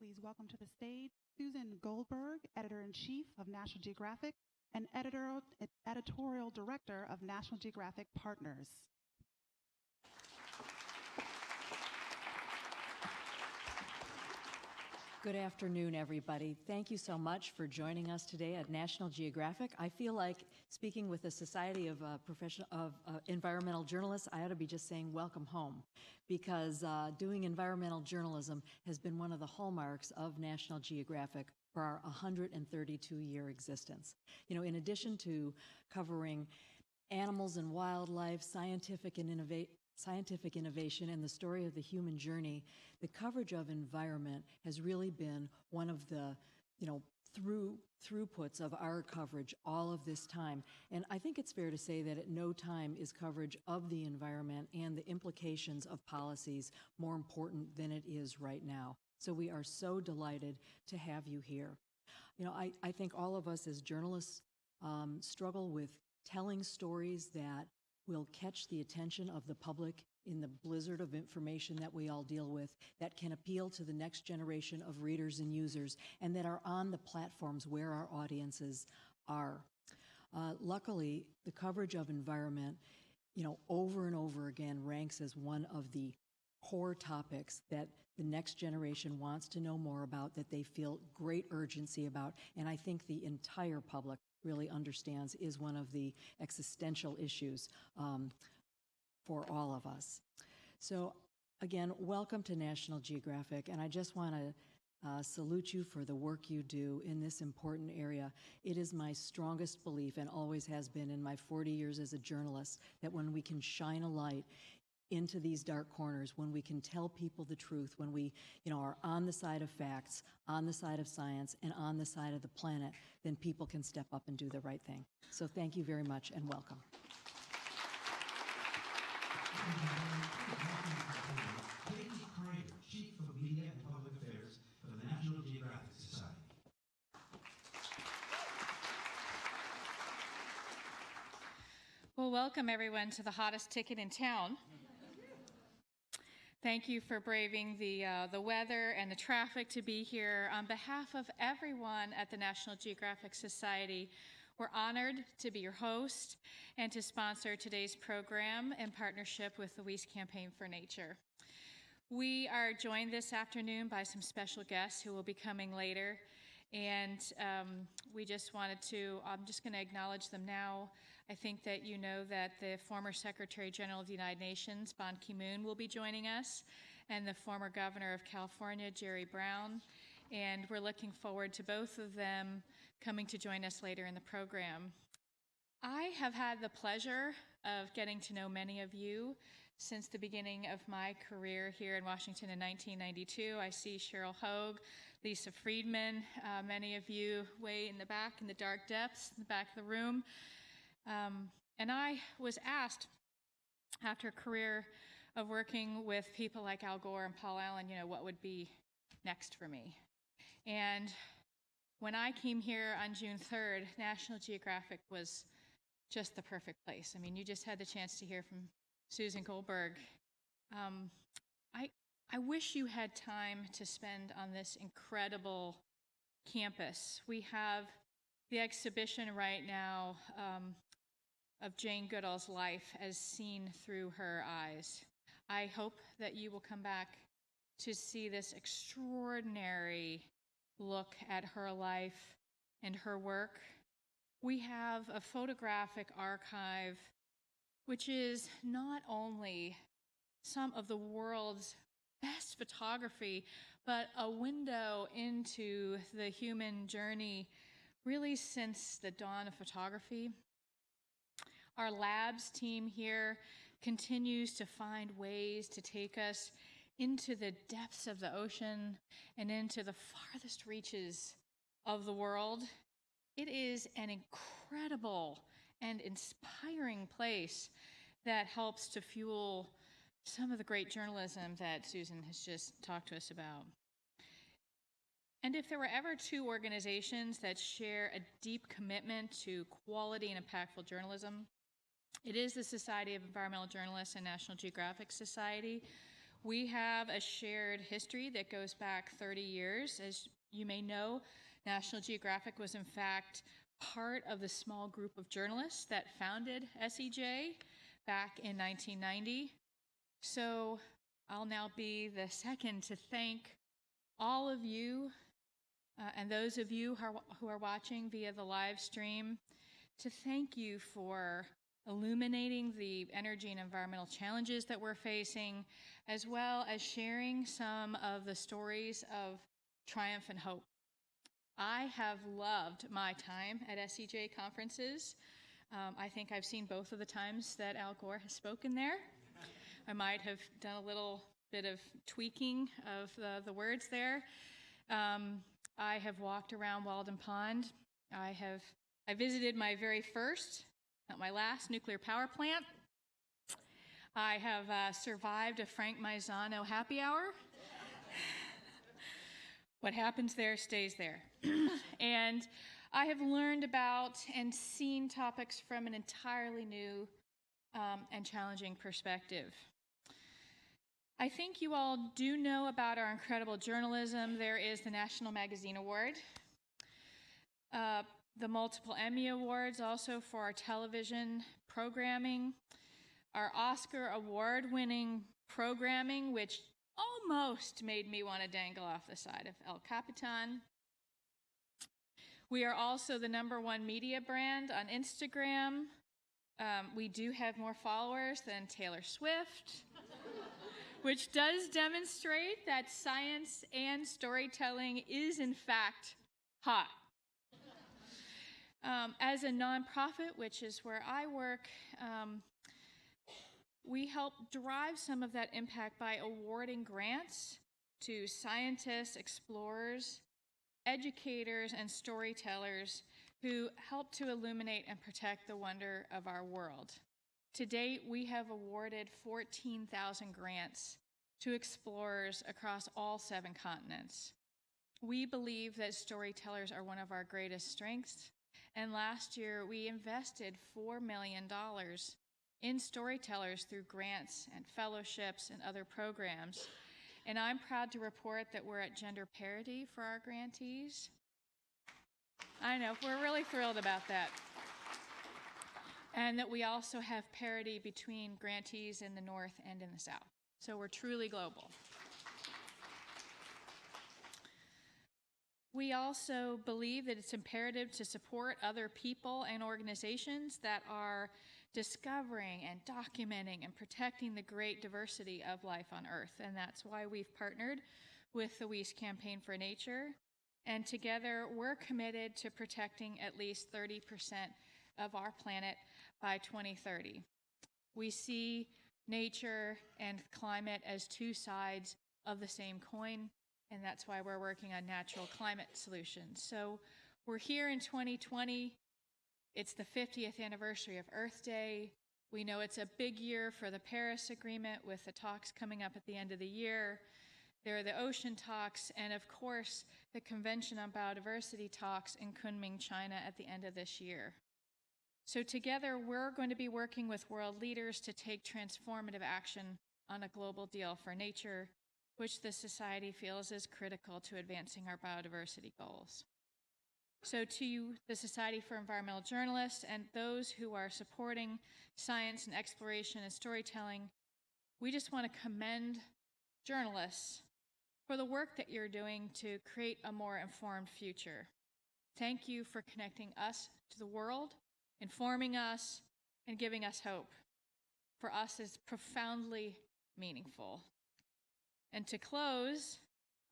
Please welcome to the stage Susan Goldberg, Editor-in-Chief of National Geographic and Editorial Director of National Geographic Partners. Good afternoon, everybody. Thank you so much for joining us today at National Geographic. I feel like speaking with the Society of Environmental Journalists, I ought to be just saying welcome home, because doing environmental journalism has been one of the hallmarks of National Geographic for our 132-year existence. You know, in addition to covering animals and wildlife, scientific innovation and the story of the human journey, the coverage of environment has really been one of the, throughputs of our coverage all of this time. And I think it's fair to say that at no time is coverage of the environment and the implications of policies more important than it is right now. So we are so delighted to have you here. You know, I think all of us as journalists struggle with telling stories that will catch the attention of the public in the blizzard of information that we all deal with, that can appeal to the next generation of readers and users, and that are on the platforms where our audiences are. Luckily, the coverage of environment, over and over again ranks as one of the core topics that the next generation wants to know more about, that they feel great urgency about, and I think the entire public really understands is one of the existential issues for all of us. So again, welcome to National Geographic, and I just want to salute you for the work you do in this important area. It is my strongest belief, and always has been in my 40 years as a journalist, that when we can shine a light into these dark corners, when we can tell people the truth, when we are on the side of facts, on the side of science, and on the side of the planet, then people can step up and do the right thing. So thank you very much and welcome. Chief of Media and Public Affairs for the National Geographic Society. Well, welcome everyone to the hottest ticket in town. Thank you for braving the weather and the traffic to be here. On behalf of everyone at the National Geographic Society, we're honored to be your host and to sponsor today's program in partnership with the Weiss Campaign for Nature. We are joined this afternoon by some special guests who will be coming later, and we just wanted to, I'm just going to acknowledge them now. I think that you know that the former Secretary General of the United Nations, Ban Ki-moon, will be joining us, and the former Governor of California, Jerry Brown, and we're looking forward to both of them coming to join us later in the program. I have had the pleasure of getting to know many of you since the beginning of my career here in Washington in 1992. I see Cheryl Hogue, Lisa Friedman, many of you way in the back, in the dark depths, in the back of the room. And I was asked, after a career of working with people like Al Gore and Paul Allen, what would be next for me. And when I came here on June 3rd, National Geographic was just the perfect place. I mean, you just had the chance to hear from Susan Goldberg. I wish you had time to spend on this incredible campus. We have the exhibition right now of Jane Goodall's life as seen through her eyes. I hope that you will come back to see this extraordinary look at her life and her work. We have a photographic archive which is not only some of the world's best photography, but a window into the human journey really since the dawn of photography. Our labs team here continues to find ways to take us into the depths of the ocean and into the farthest reaches of the world. It is an incredible and inspiring place that helps to fuel some of the great journalism that Susan has just talked to us about. And if there were ever two organizations that share a deep commitment to quality and impactful journalism, it is the Society of Environmental Journalists and National Geographic Society. We have a shared history that goes back 30 years. As you may know, National Geographic was in fact part of the small group of journalists that founded SEJ back in 1990. So I'll now be the second to thank all of you and those of you who are watching via the live stream, to thank you for illuminating the energy and environmental challenges that we're facing, as well as sharing some of the stories of triumph and hope. I have loved my time at SEJ conferences. I think I've seen both of the times that Al Gore has spoken there. I might have done a little bit of tweaking of the words there. I have walked around Walden Pond. I visited my very first, not my last, nuclear power plant. I have survived a Frank Maizano happy hour. What happens there stays there. And I have learned about and seen topics from an entirely new and challenging perspective. I think you all do know about our incredible journalism. There is the National Magazine Award, the multiple Emmy Awards also for our television programming, our Oscar award-winning programming, which almost made me want to dangle off the side of El Capitan. We are also the #1 media brand on Instagram. We do have more followers than Taylor Swift, which does demonstrate that science and storytelling is in fact hot. As a nonprofit, which is where I work, we help drive some of that impact by awarding grants to scientists, explorers, educators, and storytellers who help to illuminate and protect the wonder of our world. To date, we have awarded 14,000 grants to explorers across all 7 continents. We believe that storytellers are one of our greatest strengths, and last year we invested $4 million in storytellers through grants and fellowships and other programs. And I'm proud to report that we're at gender parity for our grantees. I know, we're really thrilled about that. And that we also have parity between grantees in the North and in the South. So we're truly global. We also believe that it's imperative to support other people and organizations that are discovering and documenting and protecting the great diversity of life on Earth. And that's why we've partnered with the Weiss Campaign for Nature. And together, we're committed to protecting at least 30% of our planet by 2030. We see nature and climate as 2 sides of the same coin, and that's why we're working on natural climate solutions. So we're here in 2020. It's the 50th anniversary of Earth Day. We know it's a big year for the Paris Agreement with the talks coming up at the end of the year. There are the ocean talks, and of course, the Convention on Biodiversity talks in Kunming, China at the end of this year. So together, we're going to be working with world leaders to take transformative action on a global deal for nature, which the Society feels is critical to advancing our biodiversity goals. So to you, the Society for Environmental Journalists, and those who are supporting science and exploration and storytelling, we just want to commend journalists for the work that you're doing to create a more informed future. Thank you for connecting us to the world, informing us, and giving us hope. For us, it's profoundly meaningful. And to close,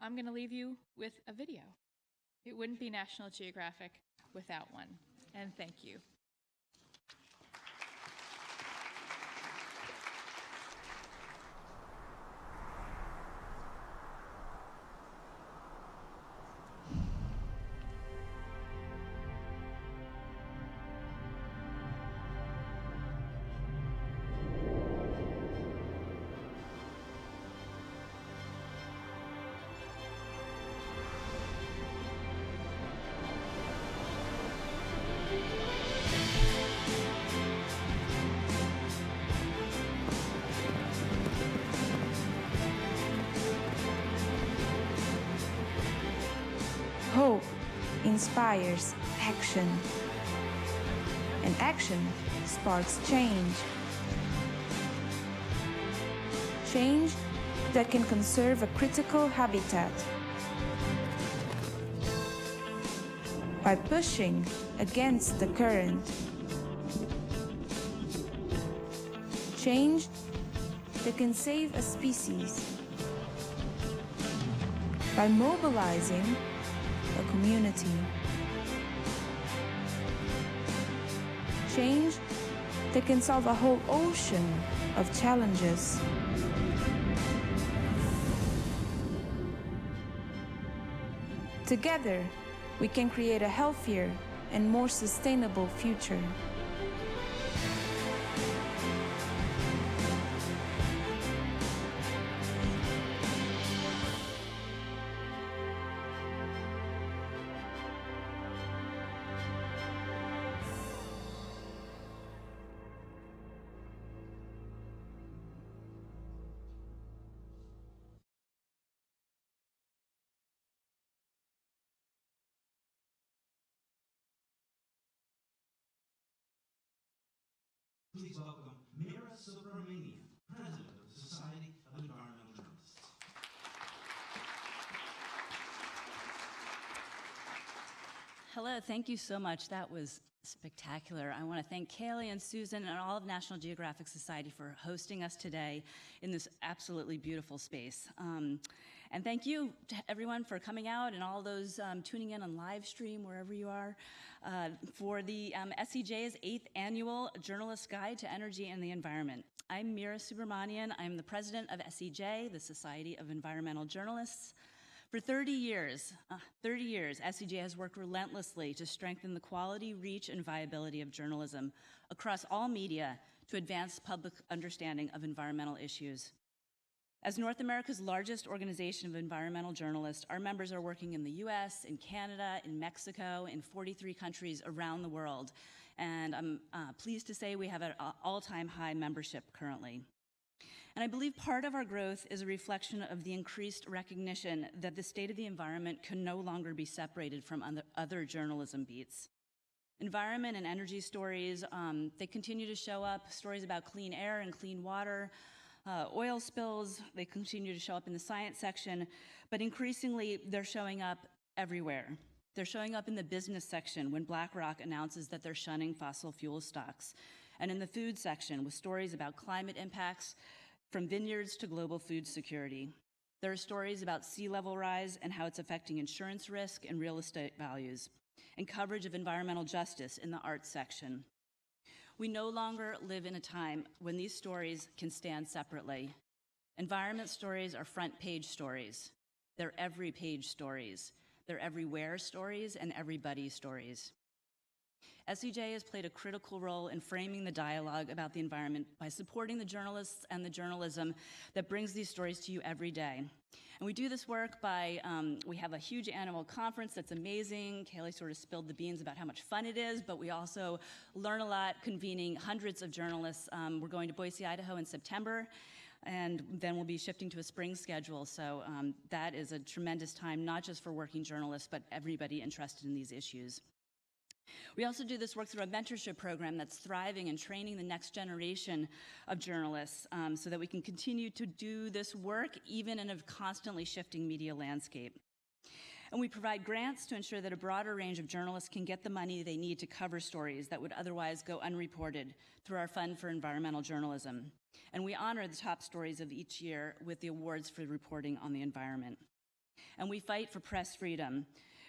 I'm going to leave you with a video. It wouldn't be National Geographic without one. And thank you. inspires action, and action sparks change. Change that can conserve a critical habitat. By pushing against the current. Change that can save a species. By mobilizing a community. Change that can solve a whole ocean of challenges. Together, we can create a healthier and more sustainable future. Please welcome Mira Subramanian, President of the Society of Environmental Journalists. Hello, thank you so much. That was spectacular. I want to thank Kaylee and Susan and all of National Geographic Society for hosting us today in this absolutely beautiful space. And thank you to everyone for coming out and all those tuning in on live stream, wherever you are, for the SEJ's 8th Annual Journalist Guide to Energy and the Environment. I'm Mira Subramanian. I'm the president of SEJ, the Society of Environmental Journalists. For 30 years, SEJ has worked relentlessly to strengthen the quality, reach, and viability of journalism across all media to advance public understanding of environmental issues. As North America's largest organization of environmental journalists, our members are working in the US, in Canada, in Mexico, in 43 countries around the world. And I'm pleased to say we have an all-time high membership currently. And I believe part of our growth is a reflection of the increased recognition that the state of the environment can no longer be separated from other journalism beats. Environment and energy stories, they continue to show up, stories about clean air and clean water, oil spills, they continue to show up in the science section, but increasingly they're showing up everywhere. They're showing up in the business section when BlackRock announces that they're shunning fossil fuel stocks, and in the food section with stories about climate impacts from vineyards to global food security. There are stories about sea level rise and how it's affecting insurance risk and real estate values, and coverage of environmental justice in the arts section. We no longer live in a time when these stories can stand separately. Environment stories are front page stories. They're every page stories. They're everywhere stories and everybody stories. SEJ has played a critical role in framing the dialogue about the environment by supporting the journalists and the journalism that brings these stories to you every day. And we do this work by, we have a huge annual conference that's amazing. Kaylee sort of spilled the beans about how much fun it is, but we also learn a lot convening hundreds of journalists. We're going to Boise, Idaho in September, and then we'll be shifting to a spring schedule. So that is a tremendous time, not just for working journalists, but everybody interested in these issues. We also do this work through a mentorship program that's thriving and training the next generation of journalists so that we can continue to do this work even in a constantly shifting media landscape. And we provide grants to ensure that a broader range of journalists can get the money they need to cover stories that would otherwise go unreported through our Fund for Environmental Journalism. And we honor the top stories of each year with the awards for reporting on the environment. And we fight for press freedom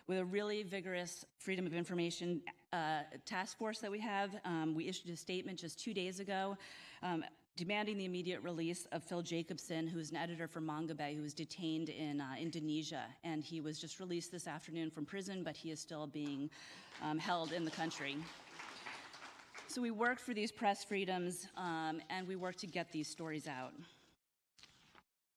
with a really vigorous Freedom of Information task force that we have. We issued a statement just 2 days ago demanding the immediate release of Phil Jacobson, who's an editor for Manga Bay, who was detained in Indonesia. And he was just released this afternoon from prison, but he is still being held in the country. So we work for these press freedoms, and we work to get these stories out.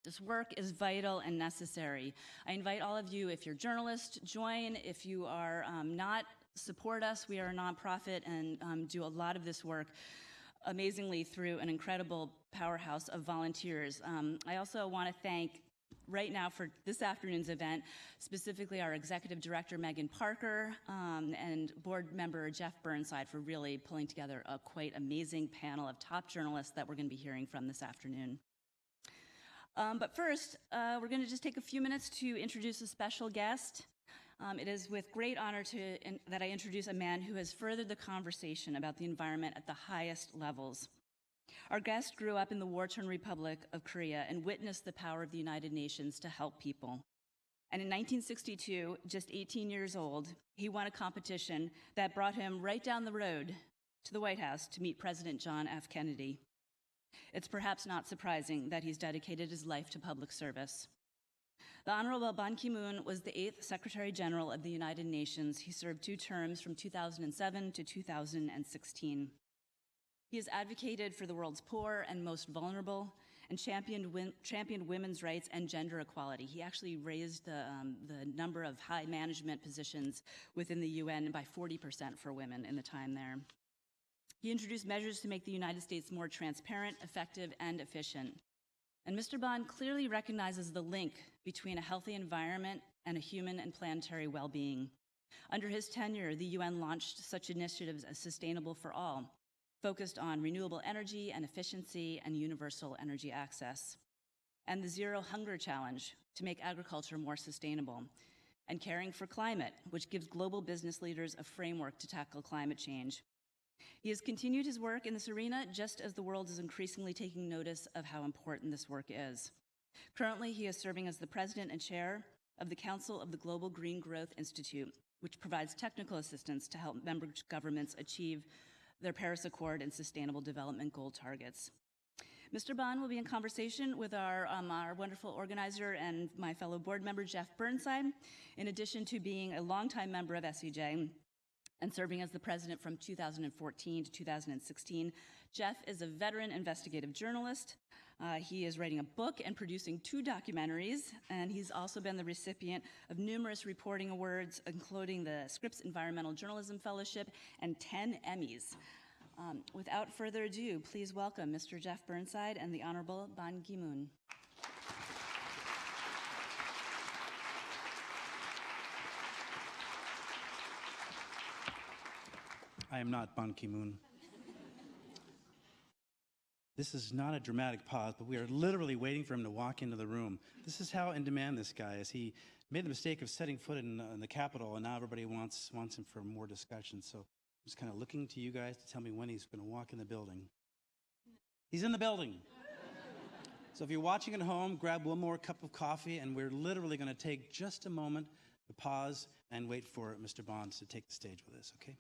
This work is vital and necessary. I invite all of you, if you're journalists, join. If you are not, support us. We are a nonprofit and do a lot of this work amazingly through an incredible powerhouse of volunteers. I also want to thank right now for this afternoon's event, specifically our Executive Director, Megan Parker, and Board Member Jeff Burnside for really pulling together a quite amazing panel of top journalists that we're going to be hearing from this afternoon. But first, we're going to just take a few minutes to introduce a special guest. It is with great honor that I introduce a man who has furthered the conversation about the environment at the highest levels. Our guest grew up in the war-torn Republic of Korea and witnessed the power of the United Nations to help people. And in 1962, just 18 years old, he won a competition that brought him right down the road to the White House to meet President John F. Kennedy. It's perhaps not surprising that he's dedicated his life to public service. The Honorable Ban Ki-moon was the 8th Secretary General of the United Nations. He served 2 terms from 2007 to 2016. He has advocated for the world's poor and most vulnerable and championed women's rights and gender equality. He actually raised the number of high management positions within the UN by 40% for women in the time there. He introduced measures to make the United States more transparent, effective, and efficient. And Mr. Ban clearly recognizes the link between a healthy environment and a human and planetary well-being. Under his tenure, the UN launched such initiatives as Sustainable for All, focused on renewable energy and efficiency and universal energy access, and the Zero Hunger Challenge to make agriculture more sustainable, and Caring for Climate, which gives global business leaders a framework to tackle climate change. He has continued his work in this arena just as the world is increasingly taking notice of how important this work is. Currently, he is serving as the president and chair of the Council of the Global Green Growth Institute, which provides technical assistance to help member governments achieve their Paris Accord and Sustainable Development Goal targets. Mr. Ban will be in conversation with our wonderful organizer and my fellow board member, Jeff Burnside, in addition to being a longtime member of SEJ and serving as the president from 2014 to 2016. Jeff is a veteran investigative journalist. He is writing a book and producing 2 documentaries, and he's also been the recipient of numerous reporting awards, including the Scripps Environmental Journalism Fellowship and 10 Emmys. Without further ado, please welcome Mr. Jeff Burnside and the Honorable Ban Ki-moon. I am not Ban Ki-moon. This is not a dramatic pause, but we are literally waiting for him to walk into the room. This is how in demand this guy is. He made the mistake of setting foot in the Capitol, and now everybody wants him for more discussion. So I'm just kind of looking to you guys to tell me when he's going to walk in the building. He's in the building. So if you're watching at home, grab one more cup of coffee, and we're literally going to take just a moment to pause and wait for Mr. Bonds to take the stage with us, okay?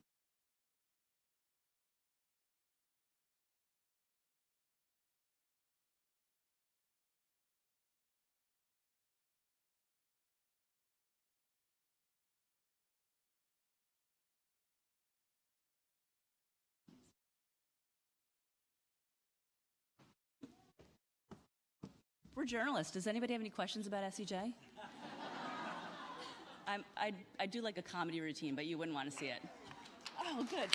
We're journalists. Does anybody have any questions about SEJ? I do like a comedy routine, but you wouldn't want to see it. Oh, good.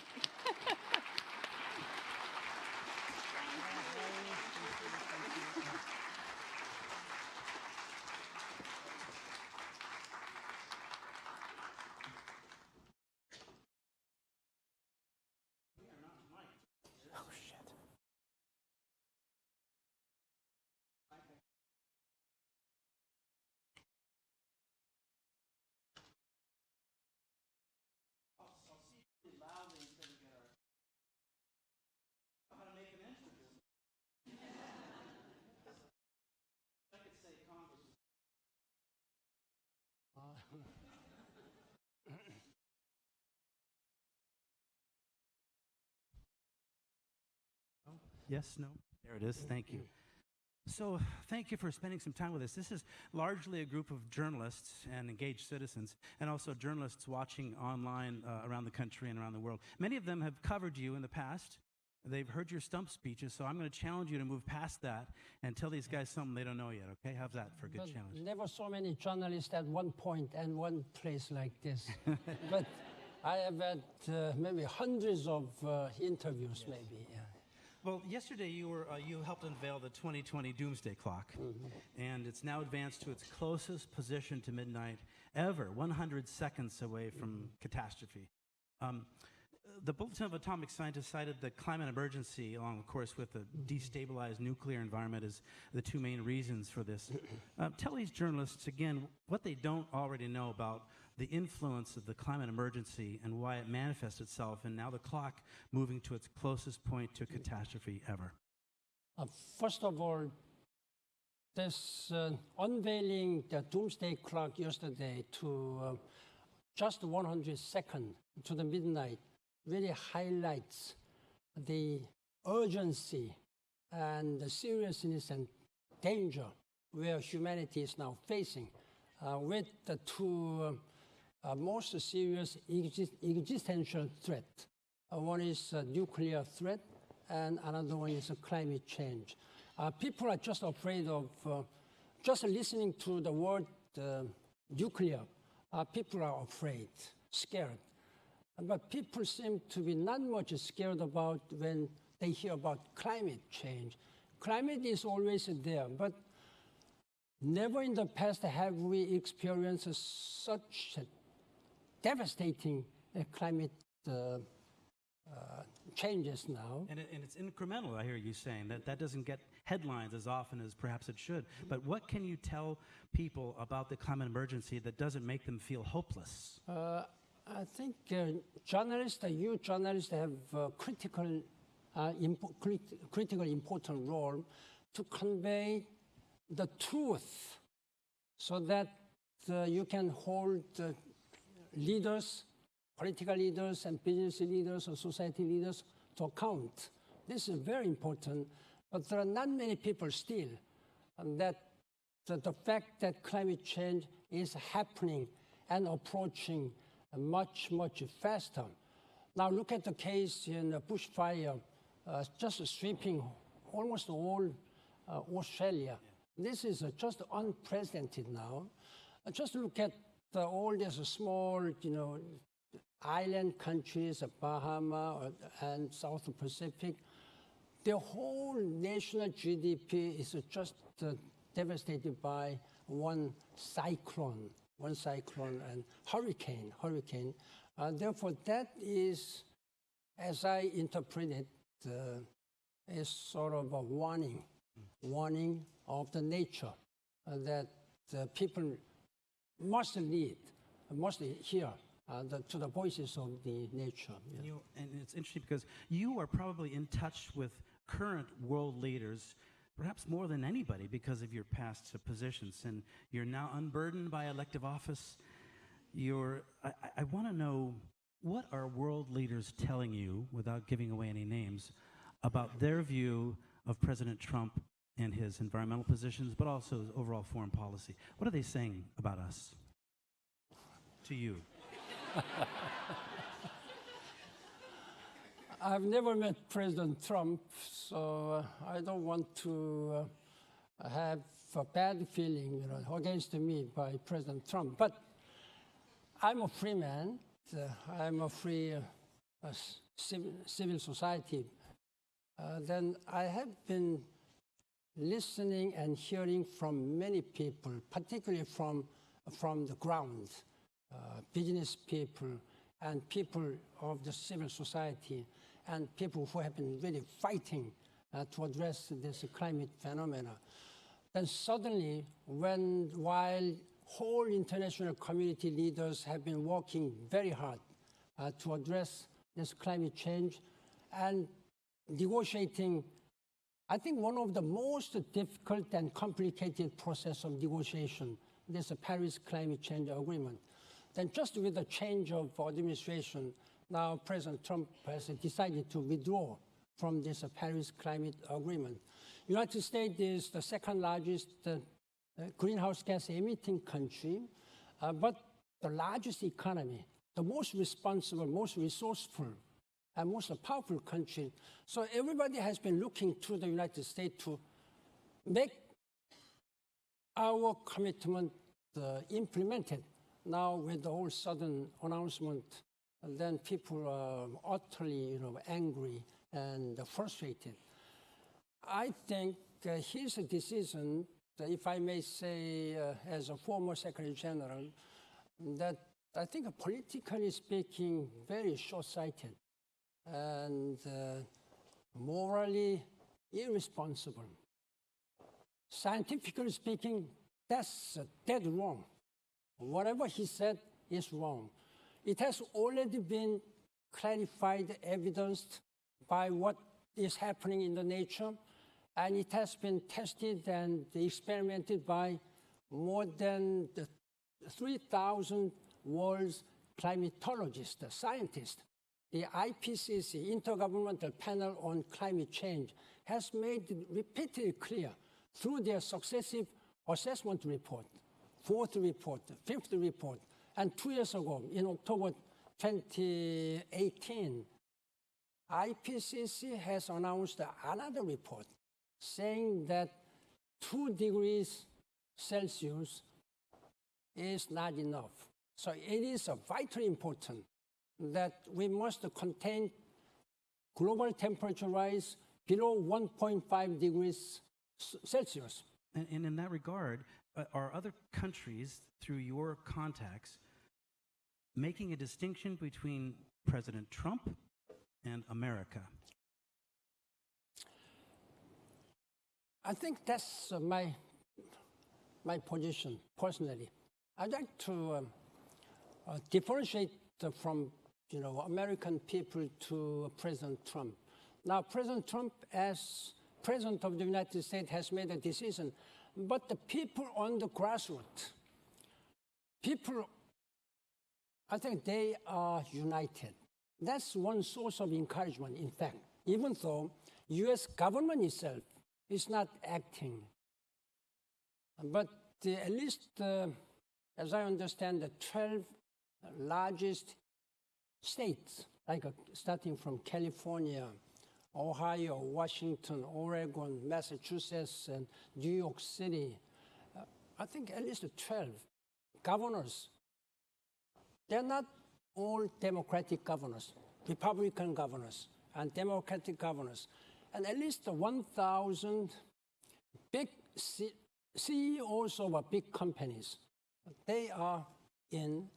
Yes, no? There it is. Thank you. So thank you for spending some time with us. This is largely a group of journalists and engaged citizens, and also journalists watching online around the country and around the world. Many of them have covered you in the past. They've heard your stump speeches, so I'm going to challenge you to move past that and tell these guys something they don't know yet, okay? How's that for a good challenge? Never so many journalists at one point and one place like this. But I have had maybe hundreds of interviews, maybe, yeah. Well, yesterday you helped unveil the 2020 Doomsday Clock, and it's now advanced to its closest position to midnight ever, 100 seconds away from catastrophe. The Bulletin of Atomic Scientists cited the climate emergency, along, of course, with the destabilized nuclear environment, as the two main reasons for this. Tell these journalists, again, what they don't already know about the influence of the climate emergency and why it manifests itself, and now the clock moving to its closest point to catastrophe ever. First of all, this unveiling the doomsday clock yesterday to just 100 seconds to the midnight really highlights the urgency and the seriousness and danger where humanity is now facing with the two most serious existential threats. One is a nuclear threat, and another one is a climate change. People are just afraid of just listening to the word nuclear. People are afraid, scared. But people seem to be not much scared about when they hear about climate change. Climate is always there, but never in the past have we experienced such devastating climate changes now. And it's incremental, I hear you saying. That doesn't get headlines as often as perhaps it should. But what can you tell people about the climate emergency that doesn't make them feel hopeless? I think journalists, you journalists, have a critical important role to convey the truth so that you can hold leaders, political leaders and business leaders or society leaders to account. This is very important, but there are not many people still that the fact that climate change is happening and approaching much, much faster. Now look at the case in the bushfire, just sweeping almost all Australia. This is just unprecedented now. Just look at all these small, island countries, Bahamas and South Pacific. The whole national GDP is just devastated by one cyclone and hurricane. Therefore, that is, as I interpret it, is sort of a warning of the nature that people must hear to the voices of the nature. Yeah. And it's interesting because you are probably in touch with current world leaders, perhaps more than anybody because of your past positions, and you're now unburdened by elective office. I want to know, what are world leaders telling you, without giving away any names, about their view of President Trump and his environmental positions, but also his overall foreign policy? What are they saying about us to you? I've never met President Trump, so I don't want to have a bad feeling against me by President Trump. But I'm a free man. I'm a free civil society. Then I have been listening and hearing from many people, particularly from the ground, business people and people of the civil society, and people who have been really fighting to address this climate phenomena. Then suddenly, while whole international community leaders have been working very hard to address this climate change and negotiating, I think one of the most difficult and complicated process of negotiation, this Paris Climate Change Agreement. Then just with the change of administration, now President Trump has decided to withdraw from this Paris Climate Agreement. United States is the second largest greenhouse gas emitting country, but the largest economy, the most responsible, most resourceful, and most powerful country. So everybody has been looking to the United States to make our commitment implemented. Now with the whole sudden announcement, then people are utterly angry and frustrated. I think his decision, if I may say, as a former Secretary General, that I think politically speaking, very short-sighted and morally irresponsible. Scientifically speaking, that's dead wrong. Whatever he said is wrong. It has already been clarified, evidenced by what is happening in the nature, and it has been tested and experimented by more than 3,000 world's climatologists, scientists. The IPCC, Intergovernmental Panel on Climate Change, has made it repeatedly clear through their successive assessment report, fourth report, fifth report, and 2 years ago, in October 2018, IPCC has announced another report saying that 2 degrees Celsius is not enough. So it is vitally important that we must contain global temperature rise below 1.5 degrees Celsius. And in that regard, are other countries, through your contacts, making a distinction between President Trump and America? I think that's my position, personally. I'd like to differentiate from American people to President Trump. Now, President Trump, as President of the United States, has made a decision, but the people on the grassroots, I think they are united. That's one source of encouragement, in fact, even though U.S. government itself is not acting. But at least, as I understand, the 12 largest states, like starting from California, Ohio, Washington, Oregon, Massachusetts, and New York City, I think at least 12 governors. They're not all Democratic governors, Republican governors, and Democratic governors. And at least 1,000 big CEOs of big companies, they are in,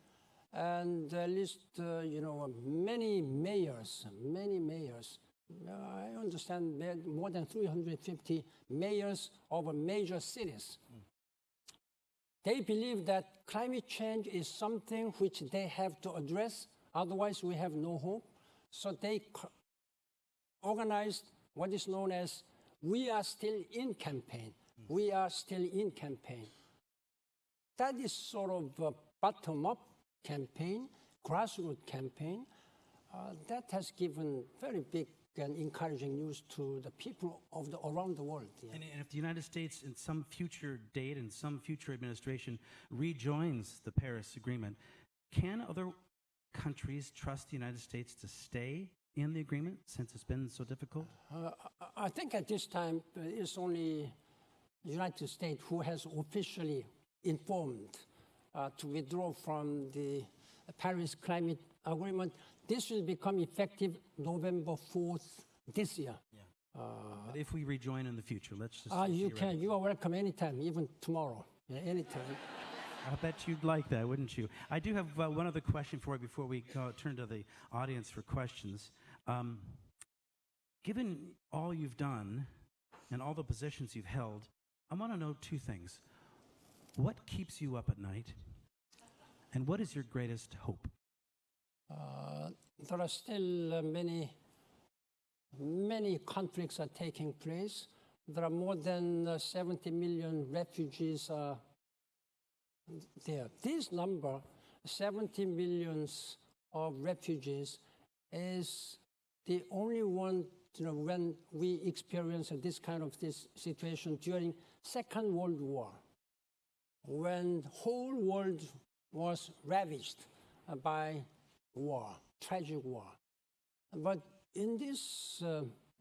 and at least many mayors. I understand more than 350 mayors of major cities. They believe that climate change is something which they have to address, otherwise we have no hope. So they organized what is known as We Are Still In campaign. We are still in campaign. That is sort of a bottom-up campaign, grassroots campaign, that has given very big and encouraging news to the people around the world. Yeah. And if the United States, in some future date, in some future administration, rejoins the Paris Agreement, can other countries trust the United States to stay in the agreement since it's been so difficult? I think at this time it's only the United States who has officially informed to withdraw from the Paris Climate Agreement. This will become effective November 4th this year. Yeah. But if we rejoin in the future, let's just you can. You are welcome anytime, even tomorrow. Yeah, anytime. I bet you'd like that, wouldn't you? I do have one other question for you before we turn to the audience for questions. Given all you've done and all the positions you've held, I want to know 2 things. What keeps you up at night? And what is your greatest hope? There are still many conflicts are taking place. There are more than 70 million refugees there. This number, 70 millions of refugees, is the only one, when we experienced this kind of situation during Second World War, when the whole world was ravaged by war, tragic war. But in this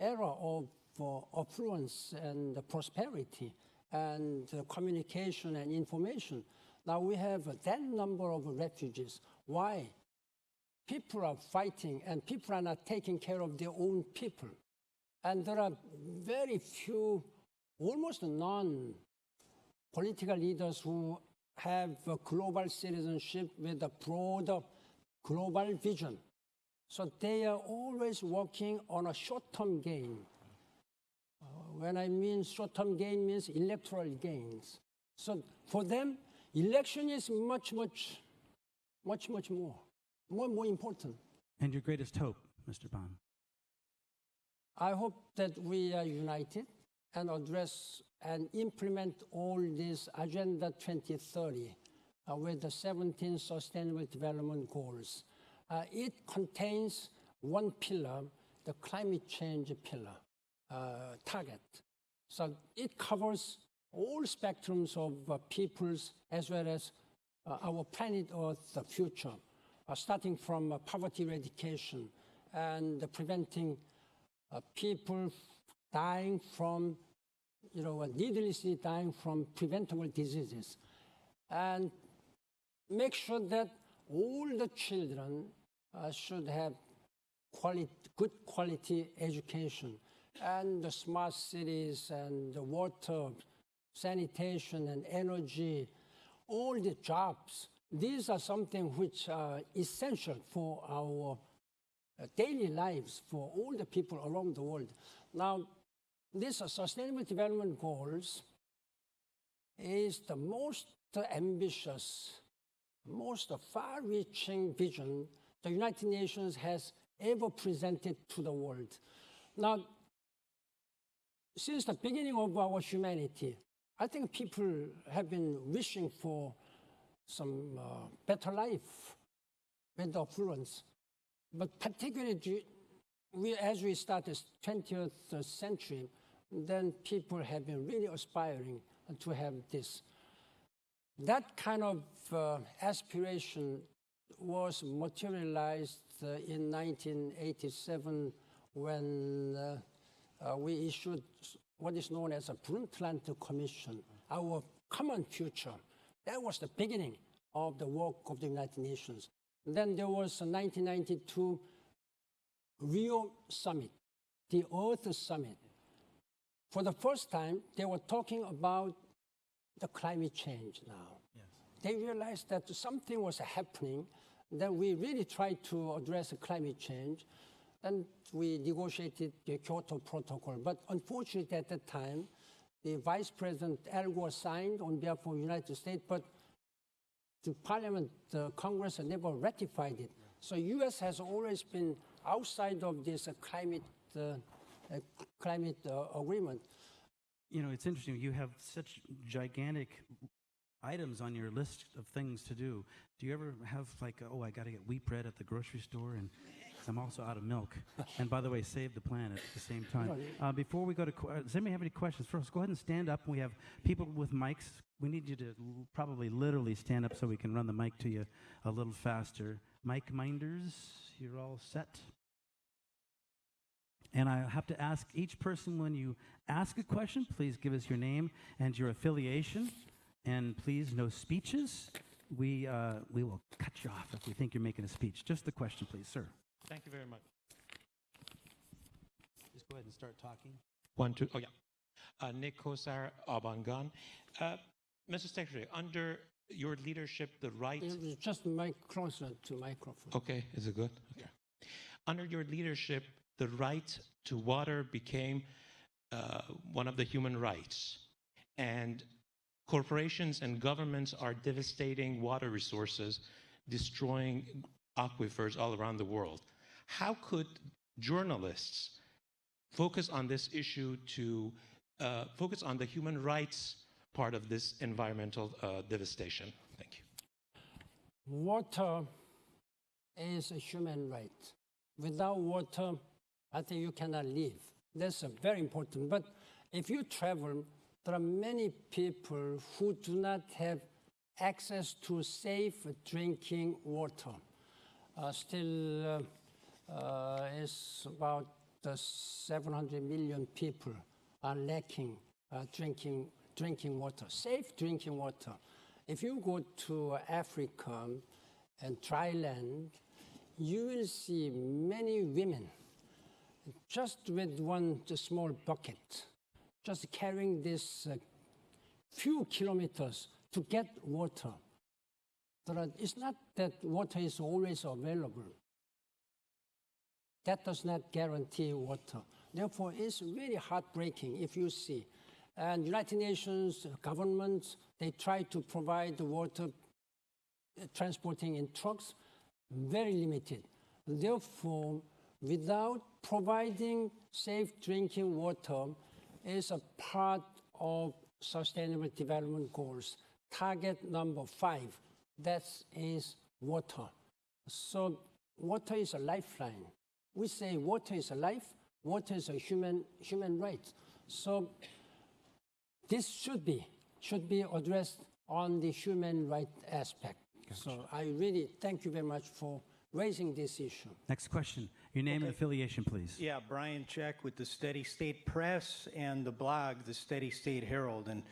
era of affluence and prosperity and communication and information, now we have that number of refugees. Why? People are fighting and people are not taking care of their own people. And there are very few, almost none, political leaders who have a global citizenship with a broader global vision. So they are always working on a short-term gain. When I mean short-term gain means electoral gains. So for them, election is much more important. And your greatest hope, Mr. Ban? I hope that we are united and address and implement all this Agenda 2030 with the 17 Sustainable Development Goals. It contains one pillar, the climate change pillar target. So it covers all spectrums of peoples as well as our planet Earth future, starting from poverty eradication and preventing people dying from, needlessly dying from preventable diseases, and make sure that all the children should have good quality education, and the smart cities and the water, sanitation and energy, all the jobs. These are something which are essential for our daily lives for all the people around the world. Now, these Sustainable Development Goals is the most ambitious, most far-reaching vision the United Nations has ever presented to the world. Now, since the beginning of our humanity, I think people have been wishing for some better life with affluence. But particularly, as we start the 20th century, then people have been really aspiring to have this. That kind of aspiration was materialized in 1987 when we issued what is known as a Brundtland Commission, our common future. That was the beginning of the work of the United Nations. Then there was a 1992 Rio Summit, the Earth Summit. For the first time, they were talking about the climate change now. Yes. They realized that something was happening. Then we really tried to address climate change, and we negotiated the Kyoto Protocol. But unfortunately, at that time, the Vice President Al Gore signed on behalf of the United States, but the Parliament, the Congress never ratified it. So U.S. has always been outside of this climate agreement. You know, it's interesting. You have such gigantic items on your list of things to do. Do you ever have like, oh, I got to get wheat bread at the grocery store, and I'm also out of milk. And by the way, save the planet at the same time. Before we go to, does anybody have any questions? First, go ahead and stand up. We have people with mics. We need you to probably literally stand up so we can run the mic to you a little faster. Mic minders, you're all set. And I have to ask each person, when you ask a question, please give us your name and your affiliation. And please, no speeches. We will cut you off if we think you're making a speech. Just the question, please, sir. Thank you very much. Just go ahead and start talking. 1, 2, oh yeah. Nick Kosar, Abangan. Mr. Secretary, under your leadership, the right... Just mic closer to microphone. Okay, is it good? Okay. Under your leadership, the right to water became one of the human rights. And corporations and governments are devastating water resources, destroying aquifers all around the world. How could journalists focus on this issue to focus on the human rights part of this environmental devastation? Thank you. Water is a human right. Without water, I think you cannot live. That's very important. But if you travel, there are many people who do not have access to safe drinking water. Still, it's about 700 million people are lacking drinking water, safe drinking water. If you go to Africa and dry land, you will see many women just with one small bucket, just carrying this few kilometers to get water. It's not that water is always available. That does not guarantee water. Therefore, it's really heartbreaking if you see. And United Nations governments, they try to provide the water transporting in trucks, very limited. Therefore, without providing safe drinking water is a part of Sustainable Development Goals. Target number 5, that is water. So water is a lifeline. We say water is a life, water is a human right. So this should be addressed on the human right aspect. Gotcha. So I really thank you very much for raising this issue. Next question. Your name and affiliation, please. Yeah, Brian Check with the Steady State Press and the blog, the Steady State Herald. And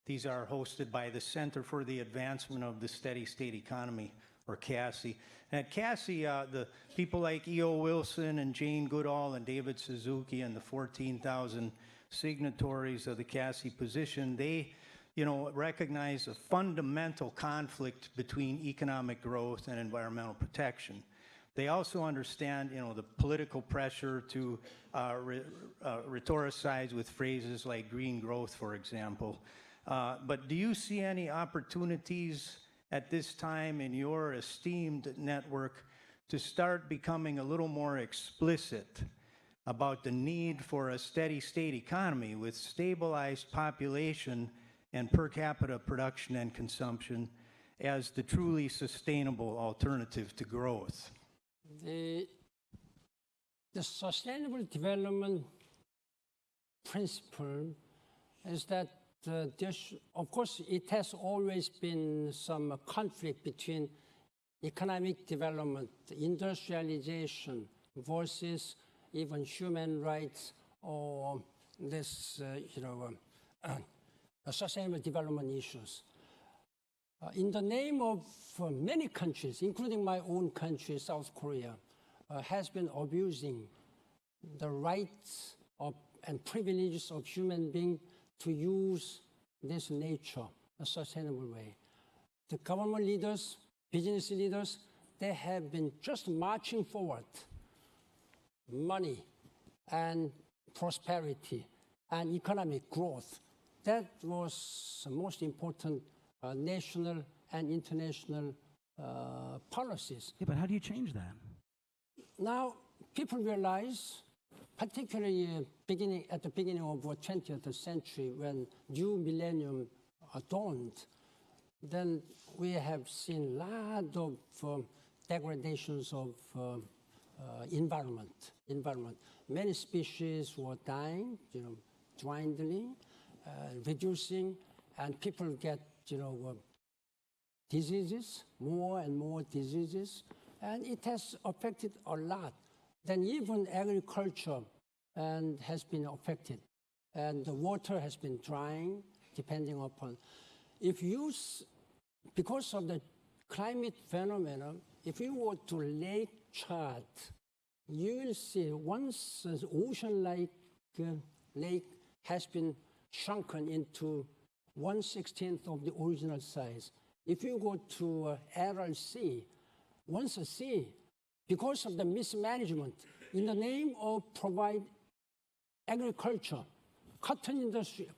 these are hosted by the Center for the Advancement of the Steady State Economy, or CASI. And at CASI, the people like E.O. Wilson and Jane Goodall and David Suzuki and the 14,000 signatories of the CASI position, they recognize a fundamental conflict between economic growth and environmental protection. They also understand, the political pressure to rhetoricize with phrases like green growth, for example. But do you see any opportunities at this time in your esteemed network to start becoming a little more explicit about the need for a steady state economy with stabilized population and per capita production and consumption as the truly sustainable alternative to growth? The sustainable development principle is that of course, it has always been some conflict between economic development, industrialization versus even human rights or this, sustainable development issues. In the name of many countries, including my own country, South Korea, has been abusing the rights and privileges of human beings to use this nature a sustainable way. The government leaders, business leaders, they have been just marching forward. Money and prosperity and economic growth. That was the most important national and international policies. Yeah, but how do you change that? Now, people realize, particularly at the beginning of the 20th century, when new millennium dawned, then we have seen a lot of degradations of environment. Many species were dying, dwindling, reducing, and people get, diseases, more and more diseases, and it has affected a lot. Then even agriculture has been affected, and the water has been drying, depending upon. Because of the climate phenomena, if you were to lake chart, you will see once an ocean-like lake has been shrunken into 1/16 of the original size. If you go to Aral Sea, once a sea, because of the mismanagement, in the name of provide agriculture, cotton industry,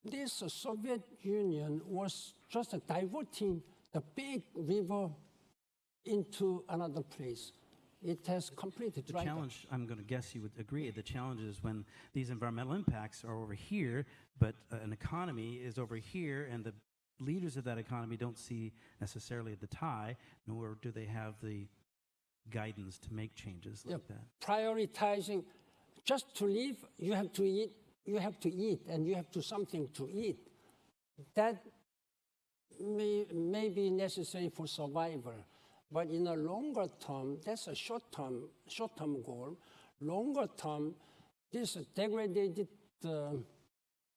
this Soviet Union was just diverting the big river into another place. It has completely dried up. The challenge, I'm going to guess you would agree, the challenge is when these environmental impacts are over here, but an economy is over here, and the leaders of that economy don't see necessarily the tie, nor do they have the guidance to make changes like that. Prioritizing, just to live, you have to eat, and you have to something to eat. That may be necessary for survival, but in a longer term, that's a short-term goal. Longer term, this degraded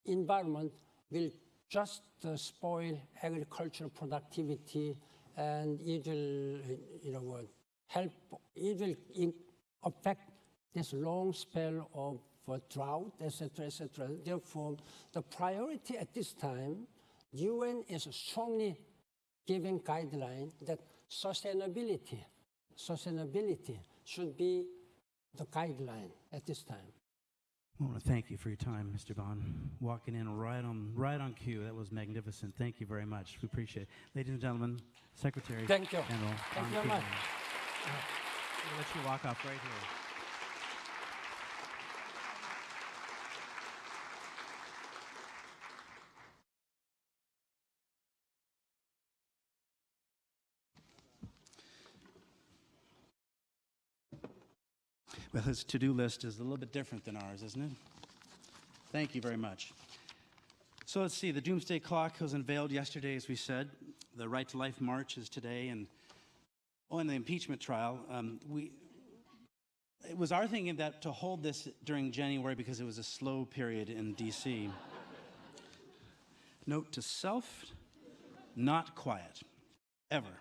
environment will just spoil agricultural productivity, and it will, help, it will affect this long spell of drought, etc., etc. Therefore, the priority at this time, UN is strongly giving guideline that sustainability should be the guideline at this time. I want to thank you for your time, Mr. Bond. Walking in right on cue. That was magnificent. Thank you very much. We appreciate it. Ladies and gentlemen, Secretary Thank you. General. Thank you very much. I'll let you walk off right here. Well, his to-do list is a little bit different than ours, isn't it? Thank you very much. So let's see, the Doomsday Clock was unveiled yesterday, as we said. The Right to Life March is today, and the impeachment trial. It was our thinking that to hold this during January because it was a slow period in D.C. Note to self, not quiet, ever.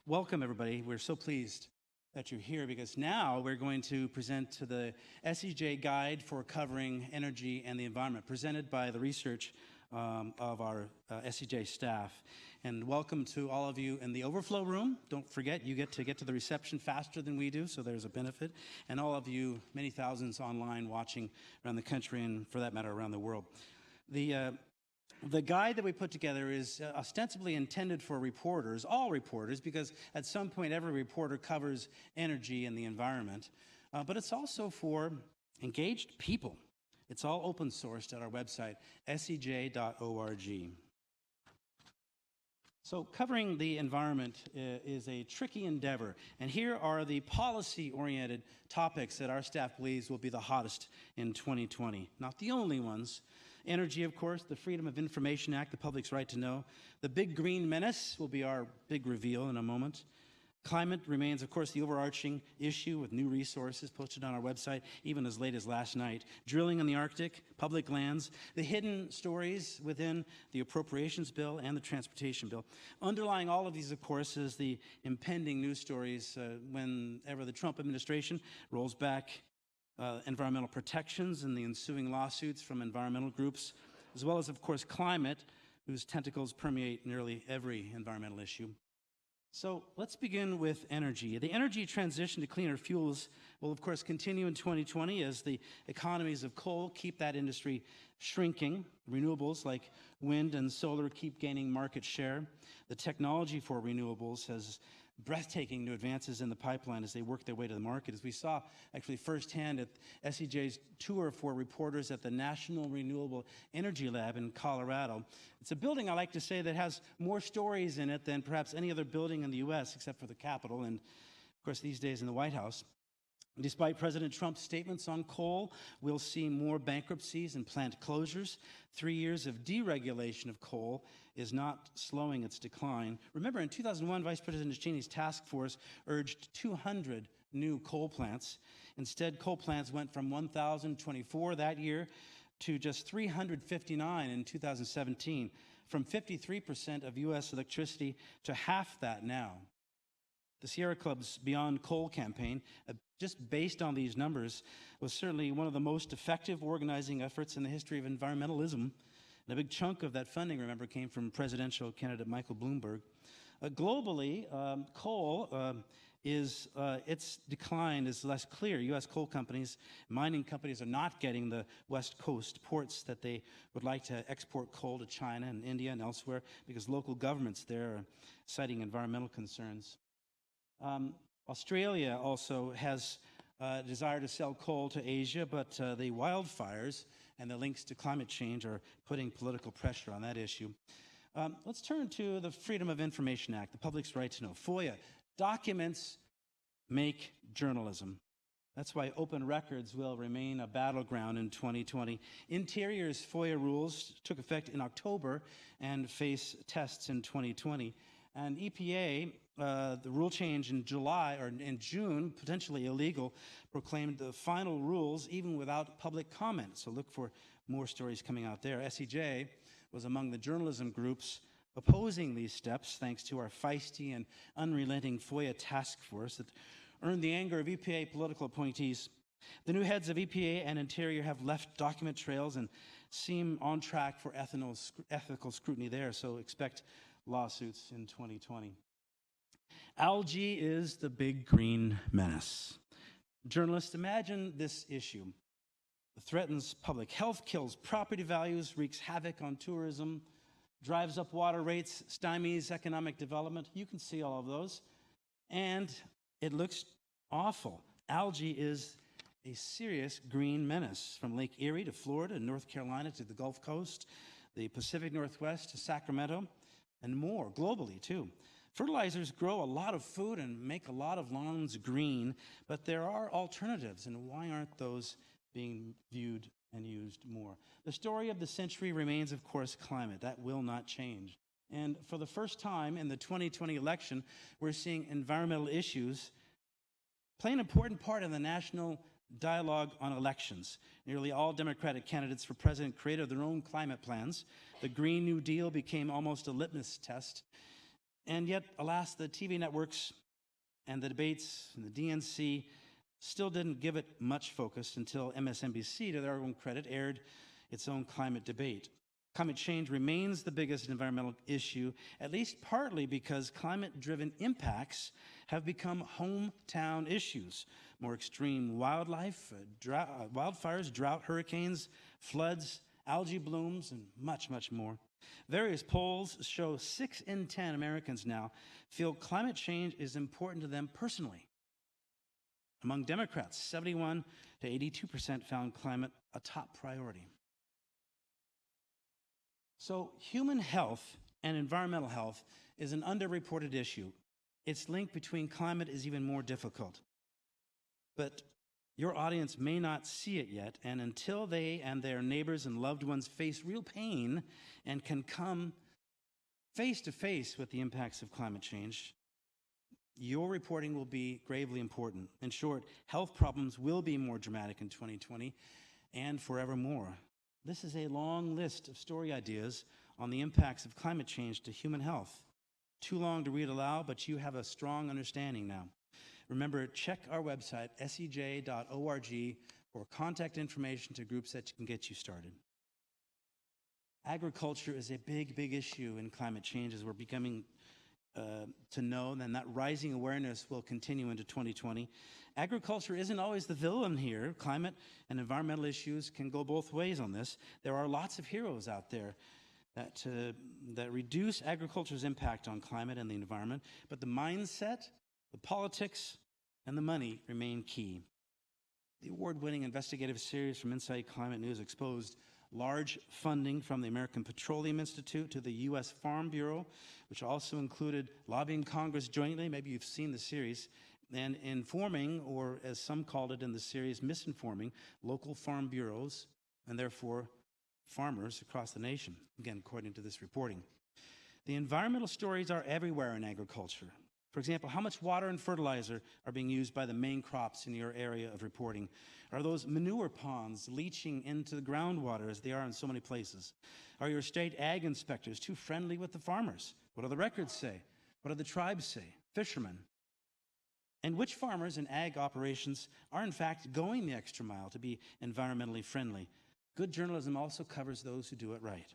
Welcome, everybody. We're so pleased that you're here because now we're going to present to the SEJ Guide for Covering Energy and the Environment, presented by the research of our SEJ staff. And welcome to all of you in the overflow room. Don't forget, you get to the reception faster than we do, so there's a benefit. And all of you, many thousands online watching around the country and, for that matter, around the world. The guide that we put together is ostensibly intended for reporters, all reporters, because at some point every reporter covers energy and the environment. But it's also for engaged people. It's all open sourced at our website, sej.org. So covering the environment is a tricky endeavor. And here are the policy-oriented topics that our staff believes will be the hottest in 2020. Not the only ones. Energy, of course, the Freedom of Information Act, the public's right to know. The Big Green Menace will be our big reveal in a moment. Climate remains, of course, the overarching issue with new resources posted on our website, even as late as last night. Drilling in the Arctic, public lands, the hidden stories within the appropriations bill and the transportation bill. Underlying all of these, of course, is the impending news stories whenever the Trump administration rolls back environmental protections and the ensuing lawsuits from environmental groups, as well as, of course, climate, whose tentacles permeate nearly every environmental issue. So let's begin with energy. The energy transition to cleaner fuels will, of course, continue in 2020 as the economies of coal keep that industry shrinking. Renewables like wind and solar keep gaining market share. The technology for renewables has breathtaking new advances in the pipeline as they work their way to the market. As we saw actually firsthand at SEJ's tour for reporters at the National Renewable Energy Lab in Colorado. It's a building, I like to say, that has more stories in it than perhaps any other building in the U.S. except for the Capitol and, of course, these days in the White House. Despite President Trump's statements on coal, we'll see more bankruptcies and plant closures. 3 years of deregulation of coal is not slowing its decline. Remember, in 2001, Vice President Cheney's task force urged 200 new coal plants. Instead, coal plants went from 1,024 that year to just 359 in 2017, from 53% of U.S. electricity to half that now. The Sierra Club's Beyond Coal campaign, just based on these numbers, was certainly one of the most effective organizing efforts in the history of environmentalism. And a big chunk of that funding, remember, came from presidential candidate Michael Bloomberg. Globally, coal its decline is less clear. U.S. coal companies, mining companies are not getting the West Coast ports that they would like to export coal to China and India and elsewhere because local governments there are citing environmental concerns. Australia also has a desire to sell coal to Asia, but the wildfires and the links to climate change are putting political pressure on that issue. Let's turn to the Freedom of Information Act, the public's right to know. FOIA. Documents make journalism. That's why open records will remain a battleground in 2020. Interior's FOIA rules took effect in October and face tests in 2020. And EPA, the rule change in July or in June, potentially illegal, proclaimed the final rules even without public comment. So look for more stories coming out there. SEJ was among the journalism groups opposing these steps thanks to our feisty and unrelenting FOIA task force that earned the anger of EPA political appointees. The new heads of EPA and Interior have left document trails and seem on track for ethical scrutiny there, so expect lawsuits in 2020. Algae is the big green menace. Journalists, imagine this issue. It threatens public health, kills property values, wreaks havoc on tourism, drives up water rates, stymies economic development. You can see all of those. And it looks awful. Algae is a serious green menace from Lake Erie to Florida and North Carolina to the Gulf Coast, the Pacific Northwest to Sacramento, and more, globally too. Fertilizers grow a lot of food and make a lot of lawns green, but there are alternatives, and why aren't those being viewed and used more? The story of the century remains, of course, climate. That will not change. And for the first time in the 2020 election, we're seeing environmental issues play an important part in the national dialogue on elections. Nearly all Democratic candidates for president created their own climate plans. The Green New Deal became almost a litmus test. And yet, alas, the TV networks and the debates and the DNC still didn't give it much focus until MSNBC, to their own credit, aired its own climate debate. Climate change remains the biggest environmental issue, at least partly because climate-driven impacts have become hometown issues. More extreme wildlife, wildfires, drought, hurricanes, floods, algae blooms, and much, much more. Various polls show 6 in 10 Americans now feel climate change is important to them personally. Among Democrats, 71 to 82% found climate a top priority. So human health and environmental health is an underreported issue. Its link between climate is even more difficult. But your audience may not see it yet, and until they and their neighbors and loved ones face real pain and can come face to face with the impacts of climate change, your reporting will be gravely important. In short, health problems will be more dramatic in 2020 and forevermore. This is a long list of story ideas on the impacts of climate change to human health. Too long to read aloud, but you have a strong understanding now. Remember, check our website, sej.org, for contact information to groups that can get you started. Agriculture is a big, big issue in climate change, as we're becoming to know, and that rising awareness will continue into 2020. Agriculture isn't always the villain here. Climate and environmental issues can go both ways on this. There are lots of heroes out there that reduce agriculture's impact on climate and the environment, but the mindset, the politics, and the money remain key. The award-winning investigative series from Inside Climate News exposed large funding from the American Petroleum Institute to the U.S. Farm Bureau, which also included lobbying Congress jointly, maybe you've seen the series, and informing, or as some called it in the series, misinforming local farm bureaus and therefore farmers across the nation, again, according to this reporting. The environmental stories are everywhere in agriculture. For example, how much water and fertilizer are being used by the main crops in your area of reporting? Are those manure ponds leaching into the groundwater as they are in so many places? Are your state ag inspectors too friendly with the farmers? What do the records say? What do the tribes say? Fishermen? And which farmers and ag operations are in fact going the extra mile to be environmentally friendly? Good journalism also covers those who do it right.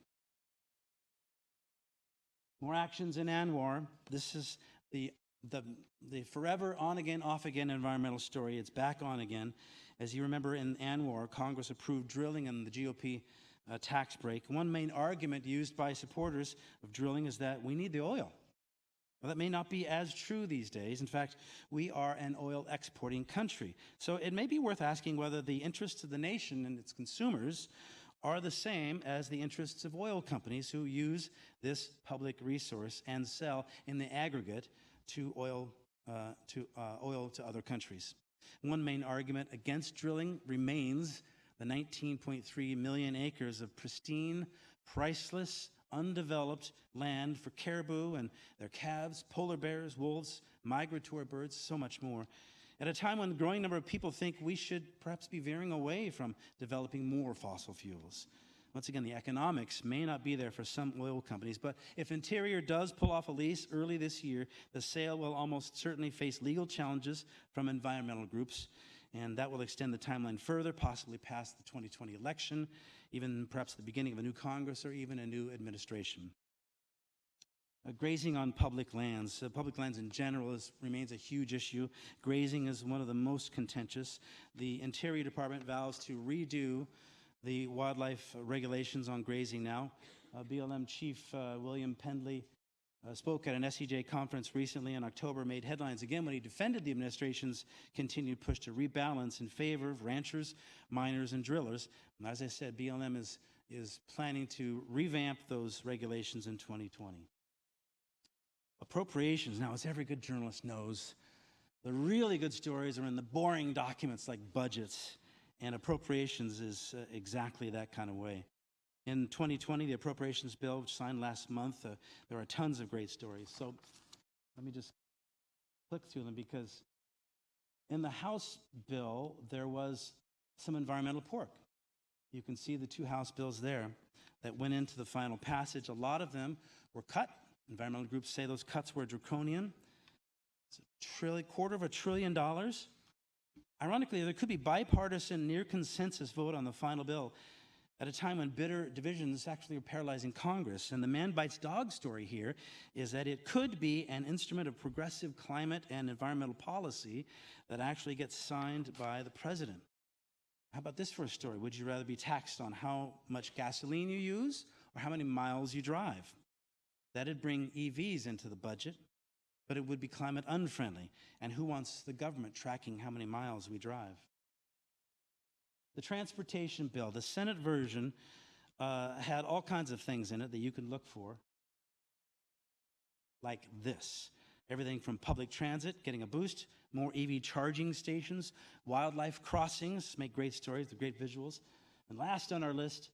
More actions in ANWR. This is the forever on-again, off-again environmental story. It's back on again. As you remember, in ANWR, Congress approved drilling and the GOP tax break. One main argument used by supporters of drilling is that we need the oil. Well, that may not be as true these days. In fact, we are an oil exporting country. So it may be worth asking whether the interests of the nation and its consumers are the same as the interests of oil companies who use this public resource and sell in the aggregate to oil to other countries. One main argument against drilling remains the 19.3 million acres of pristine, priceless, undeveloped land for caribou and their calves, polar bears, wolves, migratory birds, so much more. At a time when a growing number of people think we should perhaps be veering away from developing more fossil fuels. once again, the economics may not be there for some oil companies, but if Interior does pull off a lease early this year, the sale will almost certainly face legal challenges from environmental groups, and that will extend the timeline further, possibly past the 2020 election, even perhaps the beginning of a new Congress or even a new administration. Grazing on public lands. Public lands in general remains a huge issue. Grazing is one of the most contentious. The Interior Department vows to redo the wildlife regulations on grazing now. BLM Chief William Pendley spoke at an SCJ conference recently in October, made headlines again when he defended the administration's continued push to rebalance in favor of ranchers, miners, and drillers. And as I said, BLM is planning to revamp those regulations in 2020. Appropriations. Now, as every good journalist knows, the really good stories are in the boring documents like budgets, and appropriations is exactly that kind of way. In 2020, the appropriations bill, which signed last month, there are tons of great stories. So let me just click through them, because in the House bill, there was some environmental pork. You can see the two House bills there that went into the final passage. A lot of them were cut. Environmental groups say those cuts were draconian. It's $250 billion. Ironically, there could be bipartisan, near consensus vote on the final bill at a time when bitter divisions actually are paralyzing Congress. And the man bites dog story here is that it could be an instrument of progressive climate and environmental policy that actually gets signed by the president. How about this for a story? Would you rather be taxed on how much gasoline you use or how many miles you drive? That'd bring EVs into the budget, but it would be climate unfriendly. And who wants the government tracking how many miles we drive? The transportation bill, the Senate version, had all kinds of things in it that you can look for, like this. Everything from public transit getting a boost, more EV charging stations, wildlife crossings, make great stories with great visuals. And last on our list,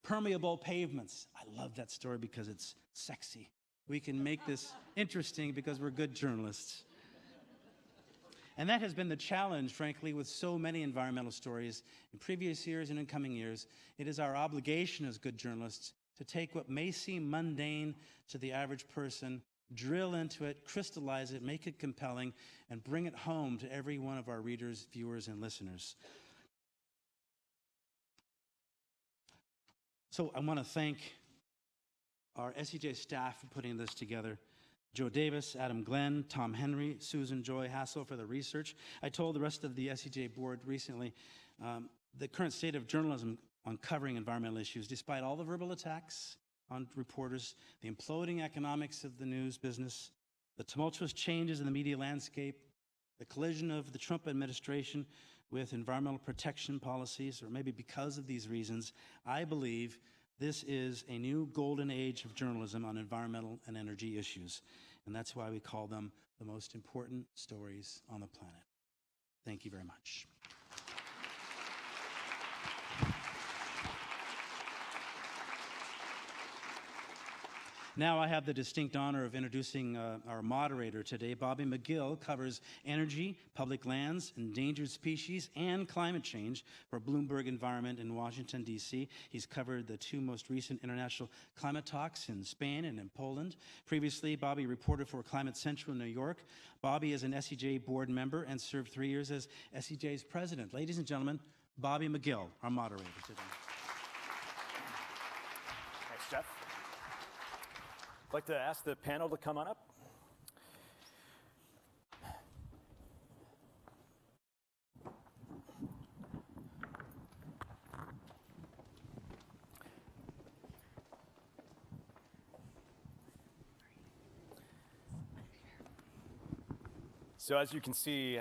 permeable pavements. I love that story because it's sexy. We can make this interesting because we're good journalists. And that has been the challenge, frankly, with so many environmental stories in previous years and in coming years. It is our obligation as good journalists to take what may seem mundane to the average person, drill into it, crystallize it, make it compelling, and bring it home to every one of our readers, viewers, and listeners. So I want to thank our SCJ staff for putting this together. Joe Davis, Adam Glenn, Tom Henry, Susan Joy Hassel for the research. I told the rest of the SCJ board recently the current state of journalism on covering environmental issues, despite all the verbal attacks on reporters, the imploding economics of the news business, the tumultuous changes in the media landscape, the collision of the Trump administration with environmental protection policies, or maybe because of these reasons, I believe this is a new golden age of journalism on environmental and energy issues. And that's why we call them the most important stories on the planet. Thank you very much. Now I have the distinct honor of introducing our moderator today. Bobby McGill covers energy, public lands, endangered species, and climate change for Bloomberg Environment in Washington, D.C. He's covered the two most recent international climate talks in Spain and in Poland. Previously, Bobby reported for Climate Central in New York. Bobby is an SCJ board member and served 3 years as SCJ's president. Ladies and gentlemen, Bobby McGill, our moderator today. Thanks, Jeff. I'd like to ask the panel to come on up. So as you can see,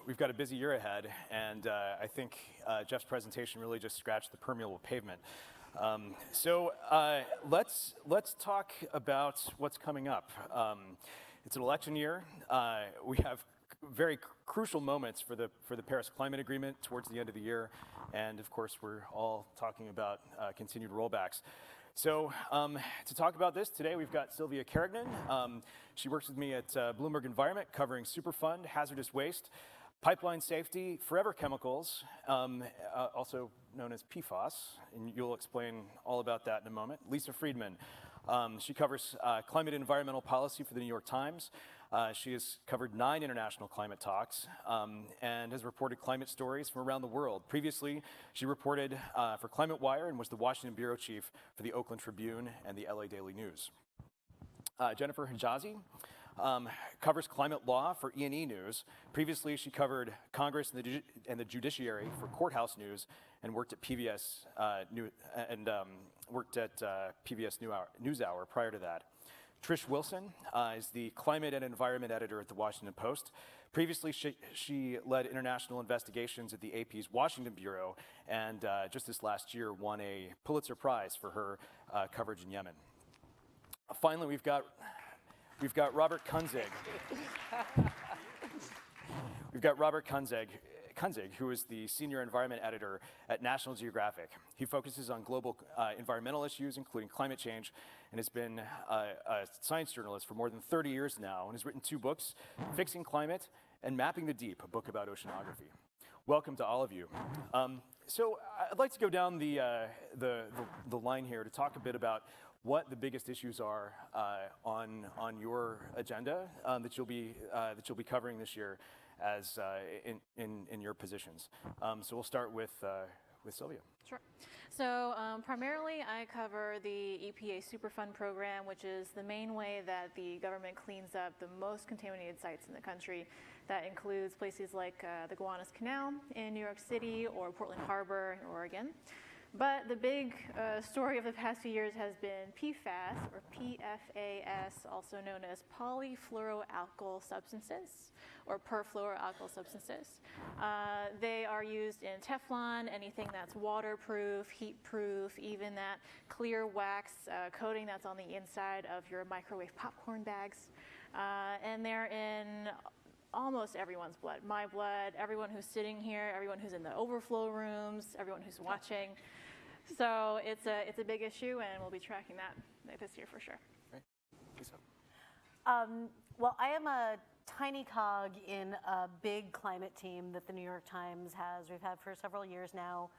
we've got a busy year ahead, and I think Jeff's presentation really just scratched the permeable pavement. Let's talk about what's coming up. It's an election year. We have very crucial moments for the Paris Climate Agreement towards the end of the year, and of course we're all talking about continued rollbacks. So to talk about this today, we've got Sylvia Carignan. She works with me at Bloomberg Environment, covering Superfund, hazardous waste. pipeline safety, forever chemicals, also known as PFAS, and you'll explain all about that in a moment. Lisa Friedman, she covers climate and environmental policy for the New York Times. She has covered 9 international climate talks and has reported climate stories from around the world. Previously, she reported for Climate Wire and was the Washington bureau chief for the Oakland Tribune and the LA Daily News. Jennifer Hijazi covers climate law for E&E News. Previously, she covered Congress and the judiciary for Courthouse News and worked at PBS NewsHour prior to that. Trish Wilson is the climate and environment editor at the Washington Post. Previously, she led international investigations at the AP's Washington Bureau, and just this last year won a Pulitzer Prize for her coverage in Yemen. Finally, we've got Robert Kunzig. We've got Robert Kunzig, who is the senior environment editor at National Geographic. He focuses on global environmental issues, including climate change, and has been a science journalist for more than 30 years now, and has written 2 books, Fixing Climate and Mapping the Deep, a book about oceanography. Welcome to all of you. So I'd like to go down the line here to talk a bit about what the biggest issues are on your agenda that you'll be covering this year as in your positions. So we'll start with Sylvia. Sure. So primarily I cover the EPA Superfund program, which is the main way that the government cleans up the most contaminated sites in the country. That includes places like the Gowanus Canal in New York City or Portland Harbor in Oregon. But the big story of the past few years has been PFAS, or PFAS, also known as polyfluoroalkyl substances, or perfluoroalkyl substances. They are used in Teflon, anything that's waterproof, heat-proof, even that clear wax coating that's on the inside of your microwave popcorn bags. And they're in almost everyone's blood. My blood, everyone who's sitting here, everyone who's in the overflow rooms, everyone who's watching. So it's a big issue, and we'll be tracking that this year for sure. Right. Lisa. Well, I am a tiny cog in a big climate team that the New York Times has. We've had for several years now.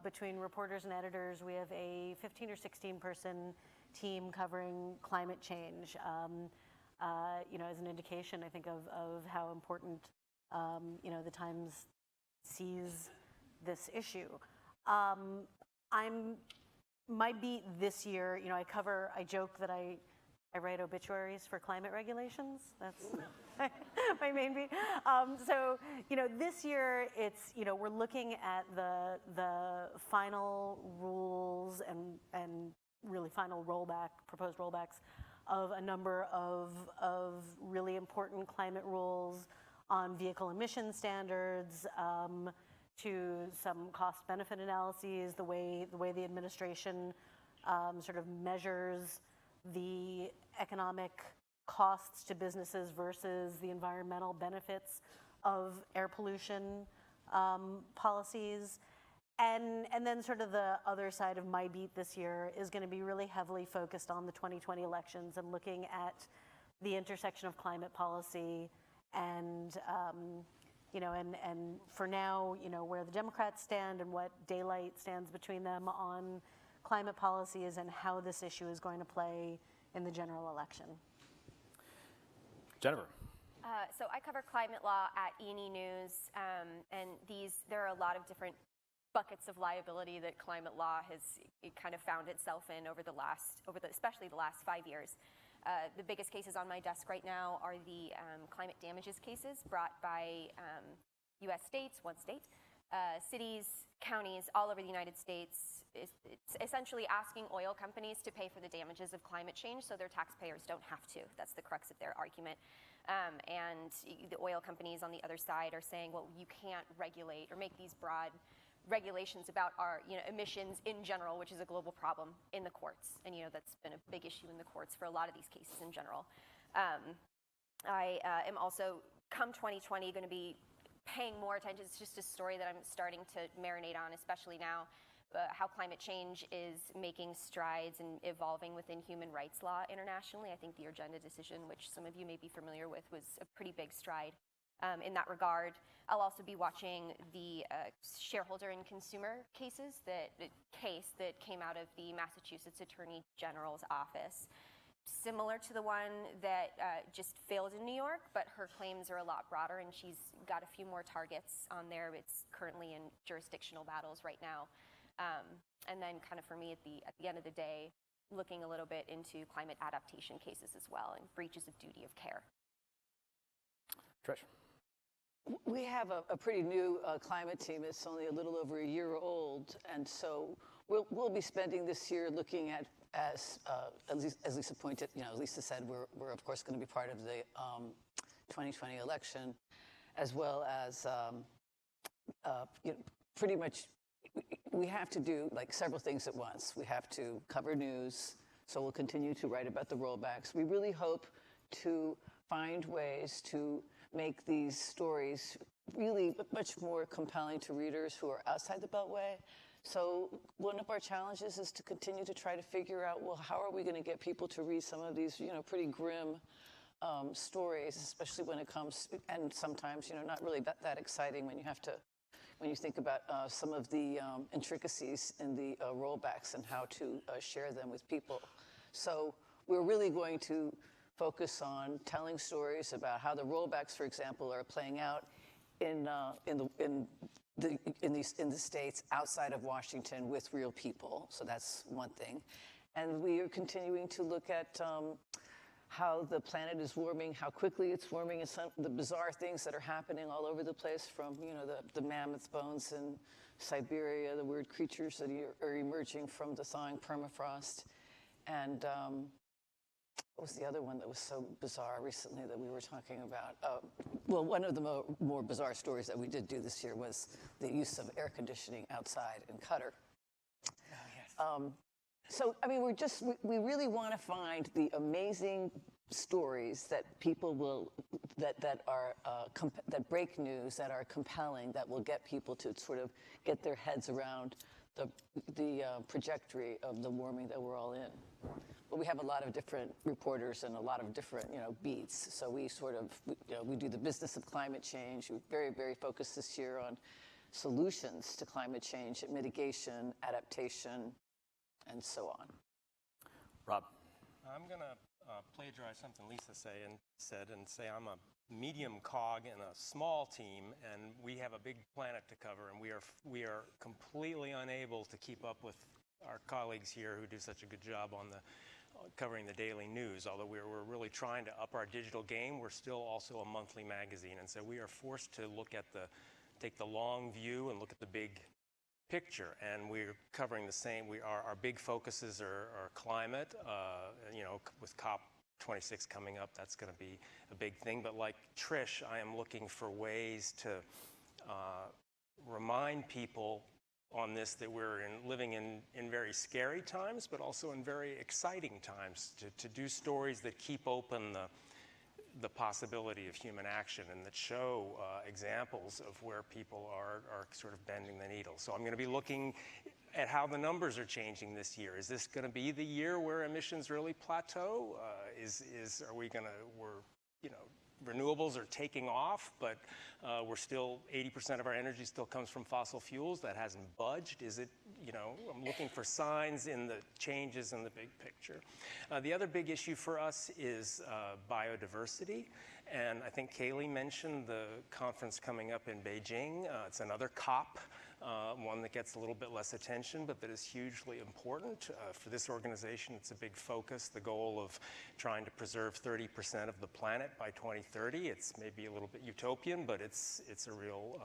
Between reporters and editors, we have a 15 or 16 person team covering climate change. As an indication, I think, of how important, the Times sees this issue. My beat this year, I joke that I write obituaries for climate regulations. That's my main beat. This year it's, we're looking at the final rules and really final proposed rollbacks of a number of really important climate rules on vehicle emission standards, to some cost-benefit analyses, the way the administration sort of measures the economic costs to businesses versus the environmental benefits of air pollution policies. And then sort of the other side of my beat this year is going to be really heavily focused on the 2020 elections and looking at the intersection of climate policy and, and for now, where the Democrats stand and what daylight stands between them on climate policies and how this issue is going to play in the general election. Jennifer. So I cover climate law at E&E News, and there are a lot of different buckets of liability that climate law has kind of found itself in especially the last 5 years. The biggest cases on my desk right now are the climate damages cases brought by U.S. states, one state, cities, counties all over the United States. It's essentially asking oil companies to pay for the damages of climate change so their taxpayers don't have to. That's the crux of their argument. And the oil companies on the other side are saying, well, you can't regulate or make these broad regulations about our emissions in general, which is a global problem, in the courts. And that's been a big issue in the courts for a lot of these cases in general. I am also, come 2020, going to be paying more attention. It's just a story that I'm starting to marinate on, especially now, how climate change is making strides and evolving within human rights law internationally. I think the Urgenda decision, which some of you may be familiar with, was a pretty big stride in that regard. I'll also be watching the shareholder and consumer case that came out of the Massachusetts Attorney General's office. Similar to the one that just failed in New York, but her claims are a lot broader, and she's got a few more targets on there. It's currently in jurisdictional battles right now. And then kind of for me at the end of the day, looking a little bit into climate adaptation cases as well and breaches of duty of care. Trish. We have a pretty new climate team. It's only a little over a year old, and so we'll be spending this year looking at, as Lisa pointed, as Lisa said, we're of course going to be part of the 2020 election, as well as pretty much we have to do like several things at once. We have to cover news, so we'll continue to write about the rollbacks. We really hope to find ways to make these stories really much more compelling to readers who are outside the Beltway. So one of our challenges is to continue to try to figure out, well, how are we going to get people to read some of these, pretty grim stories, especially when it comes, and sometimes, not really that exciting when you think about some of the intricacies in the rollbacks and how to share them with people. So we're really going to focus on telling stories about how the rollbacks, for example, are playing out in the states outside of Washington with real people. So that's one thing. And we are continuing to look at how the planet is warming, how quickly it's warming, and some of the bizarre things that are happening all over the place, from the mammoth bones in Siberia, the weird creatures that are emerging from the thawing permafrost, and what was the other one that was so bizarre recently that we were talking about? Well, one of the more bizarre stories that we did do this year was the use of air conditioning outside in Qatar. Oh, yes. So, I mean, we really want to find the amazing stories that people will, that break news, that are compelling, that will get people to sort of get their heads around the trajectory of the warming that we're all in. But we have a lot of different reporters and a lot of different, beats. So we sort of, we do the business of climate change. We're very, very focused this year on solutions to climate change, mitigation, adaptation, and so on. Rob. I'm going to plagiarize something Lisa said and say I'm a medium cog in a small team, and we have a big planet to cover, and we are completely unable to keep up with our colleagues here who do such a good job on covering the daily news. Although we're really trying to up our digital game, we're still also a monthly magazine, and so we are forced to take the long view and look at the big picture, and we're covering the same. Our big focuses are climate, with COP26 coming up, that's going to be a big thing. But like Trish, I am looking for ways to remind people on this that we're living in very scary times, but also in very exciting times, to do stories that keep open the possibility of human action and that show examples of where people are sort of bending the needle. So I'm going to be looking at how the numbers are changing this year. Is this going to be the year where emissions really plateau? Renewables are taking off, but we're still 80% of our energy still comes from fossil fuels. That hasn't budged. Is it? I'm looking for signs in the changes in the big picture. The other big issue for us is biodiversity, and I think Kaylee mentioned the conference coming up in Beijing. It's another COP. One that gets a little bit less attention, but that is hugely important. For this organization, it's a big focus, the goal of trying to preserve 30% of the planet by 2030. It's maybe a little bit utopian, but it's a real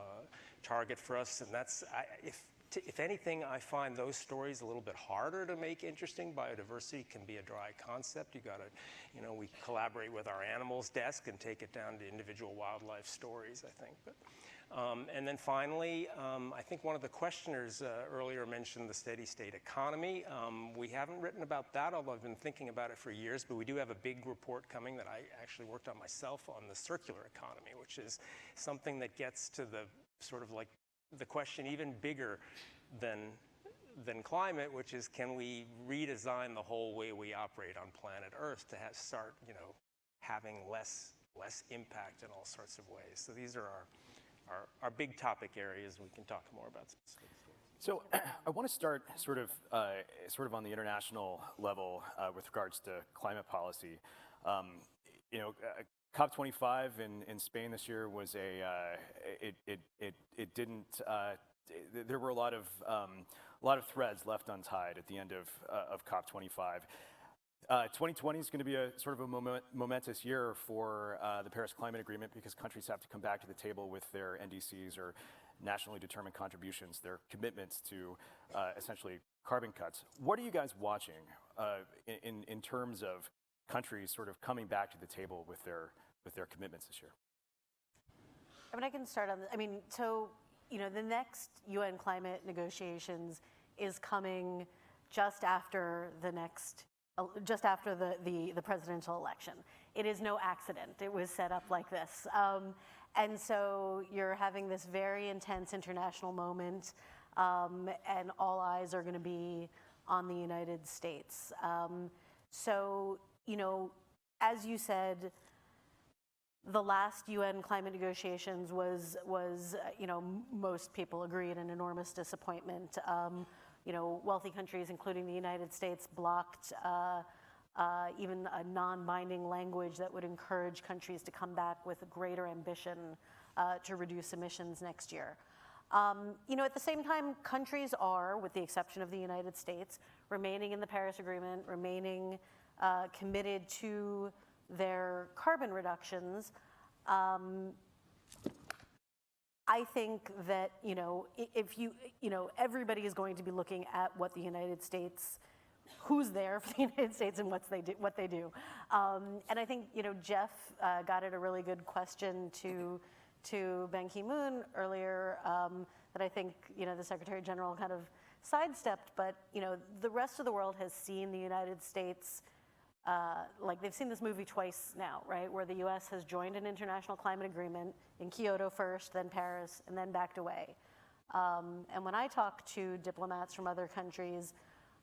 target for us. And that's, if anything, I find those stories a little bit harder to make interesting. Biodiversity can be a dry concept. You got to, we collaborate with our animals desk and take it down to individual wildlife stories, I think. But and then finally, I think one of the questioners earlier mentioned the steady state economy. We haven't written about that, although I've been thinking about it for years, but we do have a big report coming that I actually worked on myself on the circular economy, which is something that gets to the sort of like the question even bigger than climate, which is, can we redesign the whole way we operate on planet Earth to start, having less less impact in all sorts of ways. So these are our big topic areas. We can talk more about specifics. So I want to start sort of on the international level with regards to climate policy. COP25 in Spain this year was there were a lot of threads left untied at the end of COP25. 2020 is going to be a sort of a momentous year for the Paris Climate Agreement because countries have to come back to the table with their NDCs or nationally determined contributions, their commitments to essentially carbon cuts. What are you guys watching in terms of countries sort of coming back to the table with their commitments this year? I mean, I can start on this. I mean, so, the next UN climate negotiations is coming just after the presidential election. It is no accident. It was set up like this. And so you're having this very intense international moment, and all eyes are going to be on the United States. So, as you said, the last UN climate negotiations was most people agreed, an enormous disappointment. Wealthy countries, including the United States, blocked even a non-binding language that would encourage countries to come back with a greater ambition to reduce emissions next year. At the same time, countries are, with the exception of the United States, remaining in the Paris Agreement, remaining committed to their carbon reductions. I think that, everybody is going to be looking at what the United States, who's there for the United States and what they do. And I think, Jeff got at a really good question to Ban Ki-moon earlier that I think, the Secretary General kind of sidestepped, but, the rest of the world has seen the United States, they've seen this movie twice now, right? Where the US has joined an international climate agreement in Kyoto first, then Paris, and then backed away. And when I talk to diplomats from other countries,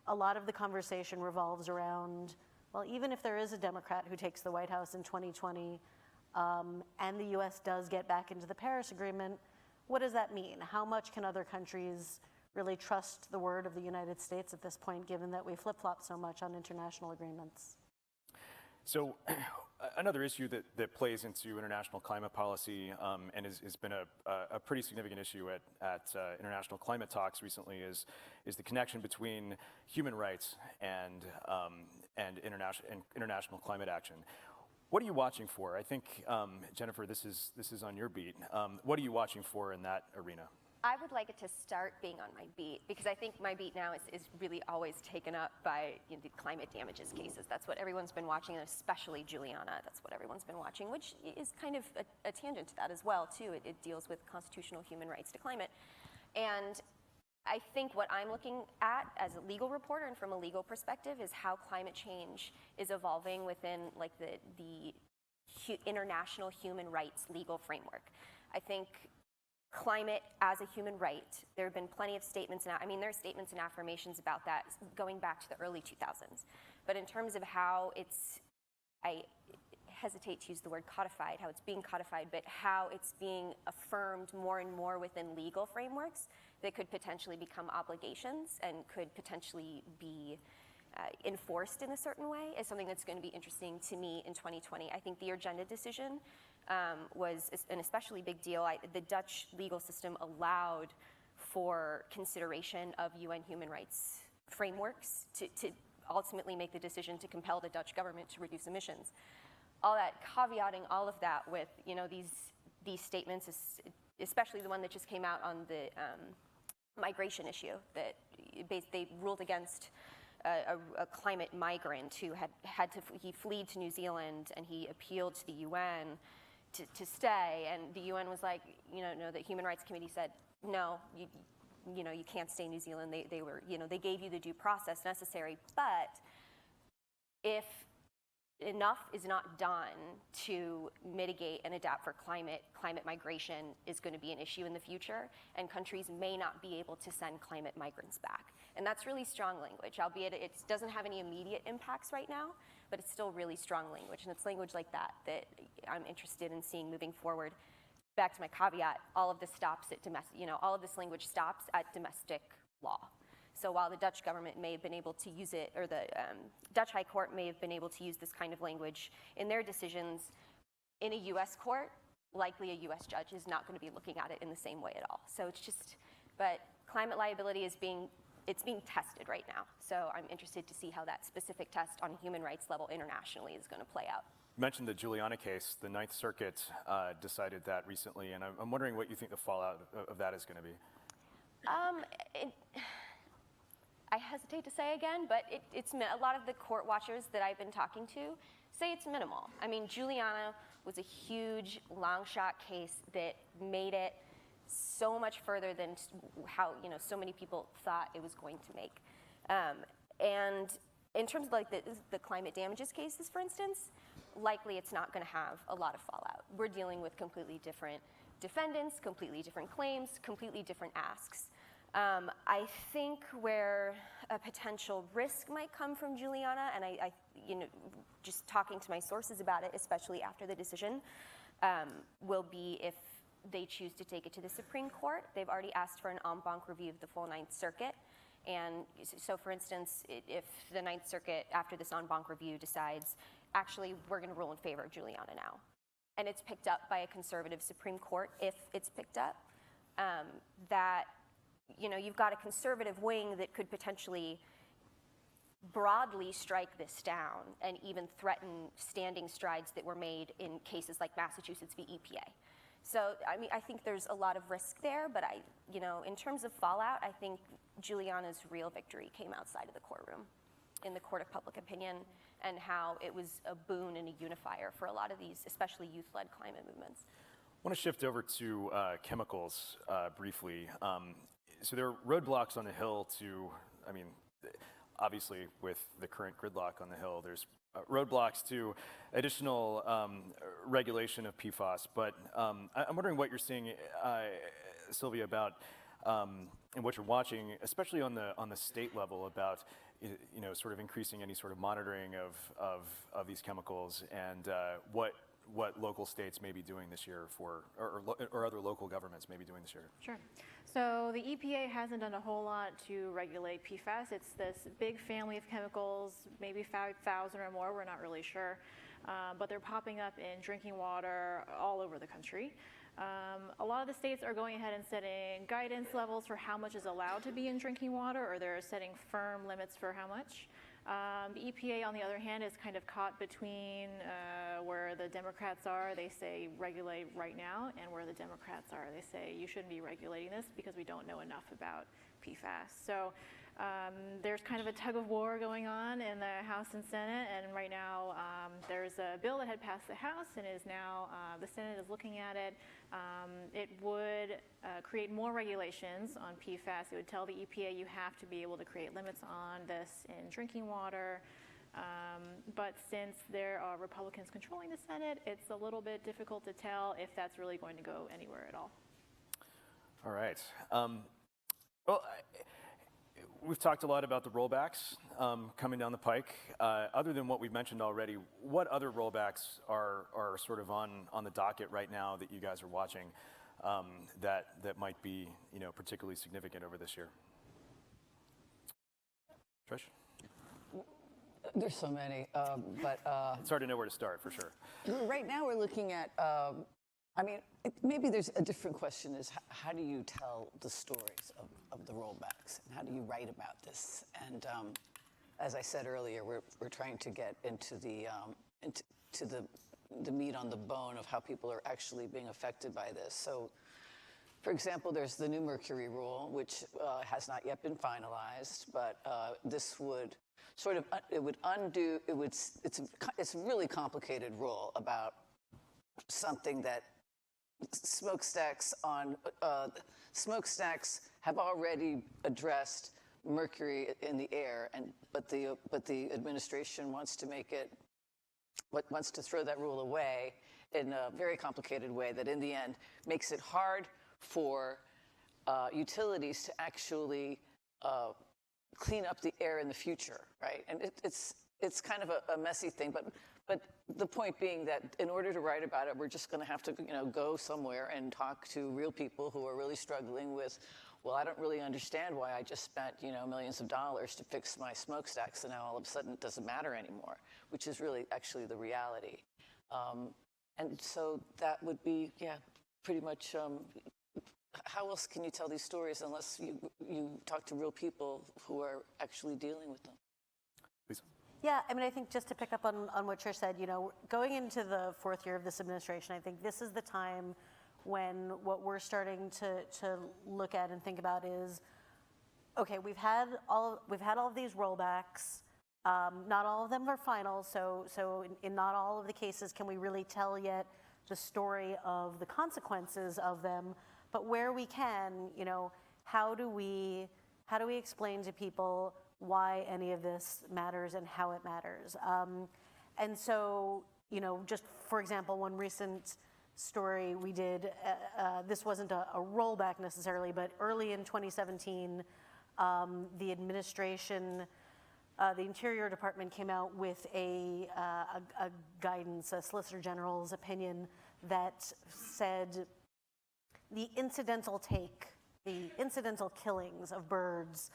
a lot of the conversation revolves around, well, even if there is a Democrat who takes the White House in 2020, and the US does get back into the Paris Agreement, what does that mean? How much can other countries really trust the word of the United States at this point, given that we flip-flop so much on international agreements? So another issue that plays into international climate policy and has been a pretty significant issue at international climate talks recently is the connection between human rights and international climate action. What are you watching for? I think, Jennifer, this is on your beat. What are you watching for in that arena? I would like it to start being on my beat because I think my beat now is really always taken up by the climate damages cases. That's what everyone's been watching, and especially Juliana. That's what everyone's been watching, which is kind of a tangent to that as well, too. It deals with constitutional human rights to climate. And I think what I'm looking at as a legal reporter and from a legal perspective is how climate change is evolving within the international human rights legal framework. I think climate as a human right, there have been plenty of statements, there are statements and affirmations about that going back to the early 2000s. But in terms of how I hesitate to use the word codified, how it's being codified, but how it's being affirmed more and more within legal frameworks that could potentially become obligations and could potentially be enforced in a certain way is something that's going to be interesting to me in 2020. I think the Urgenda decision was an especially big deal. The Dutch legal system allowed for consideration of UN human rights frameworks to ultimately make the decision to compel the Dutch government to reduce emissions. All that, caveating all of that with these statements, especially the one that just came out on the migration issue, that they ruled against a climate migrant who he fled to New Zealand and he appealed to the UN to stay, and the UN was like, no, the Human Rights Committee said, no, you can't stay in New Zealand. They gave you the due process necessary, but if enough is not done to mitigate and adapt for climate migration is going to be an issue in the future, and countries may not be able to send climate migrants back. And that's really strong language, albeit it doesn't have any immediate impacts right now, but it's still really strong language, and it's language like that that I'm interested in seeing moving forward. Back to my caveat, all of this stops at all of this language stops at domestic law. So while the Dutch government may have been able to use it, or the Dutch High Court may have been able to use this kind of language in their decisions, in a U.S. court, likely a U.S. judge is not going to be looking at it in the same way at all. So it's just, but climate liability is being tested right now. So I'm interested to see how that specific test on a human rights level internationally is going to play out. You mentioned the Juliana case. The Ninth Circuit decided that recently, and I'm wondering what you think the fallout of that is going to be. I hesitate to say again, but it's a lot of the court watchers that I've been talking to say it's minimal. I mean, Juliana was a huge, long shot case that made it so much further than how so many people thought it was going to make. And in terms of like the climate damages cases, for instance, likely it's not going to have a lot of fallout. We're dealing with completely different defendants, completely different claims, completely different asks. I think where a potential risk might come from Juliana, and I just talking to my sources about it, especially after the decision, will be if they choose to take it to the Supreme Court. They've already asked for an en banc review of the full Ninth Circuit. And so, for instance, if the Ninth Circuit, after this en banc review, decides, actually, we're going to rule in favor of Juliana now, and it's picked up by a conservative Supreme Court, if it's picked up, that you've got a conservative wing that could potentially broadly strike this down and even threaten standing strides that were made in cases like Massachusetts v. EPA. So, I mean, I think there's a lot of risk there, but in terms of fallout, I think Juliana's real victory came outside of the courtroom, in the court of public opinion, and how it was a boon and a unifier for a lot of these, especially youth-led climate movements. I want to shift over to chemicals briefly. So there are roadblocks on the Hill obviously with the current gridlock on the Hill, there's roadblocks to additional regulation of PFAS. But I'm wondering what you're seeing, Sylvia, about and what you're watching, especially on the state level, about sort of increasing any sort of monitoring of these chemicals, and what local states may be doing this year or other local governments may be doing this year. Sure. So the EPA hasn't done a whole lot to regulate PFAS. It's this big family of chemicals, maybe 5,000 or more, we're not really sure. But they're popping up in drinking water all over the country. A lot of the states are going ahead and setting guidance levels for how much is allowed to be in drinking water, or they're setting firm limits for how much. The EPA, on the other hand, is kind of caught between where the Democrats are, they say regulate right now, and where the Democrats are, they say you shouldn't be regulating this because we don't know enough about PFAS. So there's kind of a tug of war going on in the House and Senate, and right now there's a bill that had passed the House and is now, the Senate is looking at it. It would create more regulations on PFAS. It would tell the EPA you have to be able to create limits on this in drinking water. But since there are Republicans controlling the Senate, it's a little bit difficult to tell if that's really going to go anywhere at all. All right. We've talked a lot about the rollbacks coming down the pike. Other than what we've mentioned already, what other rollbacks are sort of on the docket right now that you guys are watching that might be particularly significant over this year? Trish? There's so many, but it's hard to know where to start, for sure. Right now, we're looking at. Maybe there's a different question: is how do you tell the stories of the rollbacks, and how do you write about this? And as I said earlier, we're trying to get into the meat on the bone of how people are actually being affected by this. So, for example, there's the new mercury rule, which has not yet been finalized, but this would sort of it's a really complicated rule about something that smokestacks have already addressed mercury in the air, but the administration wants to make it wants to throw that rule away in a very complicated way that in the end makes it hard for utilities to actually clean up the air in the future, right? And it's kind of a messy thing, but the point being that in order to write about it, we're just going to have to go somewhere and talk to real people who are really struggling with, well, I don't really understand why I just spent millions of dollars to fix my smokestacks, and now all of a sudden it doesn't matter anymore, which is really actually the reality. And so that would be, pretty much. How else can you tell these stories unless you talk to real people who are actually dealing with them? Lisa. Yeah, I mean, I think just to pick up on what Trish said, going into the fourth year of this administration, I think this is the time when what we're starting to look at and think about is, okay, we've had all of these rollbacks. Not all of them are final, so in not all of the cases can we really tell yet the story of the consequences of them. But where we can, how do we explain to people why any of this matters and how it matters? And so, just for example, one recent story we did, this wasn't a rollback necessarily, but early in 2017, the administration, the Interior Department came out with a guidance, a Solicitor General's opinion that said the incidental killings of birds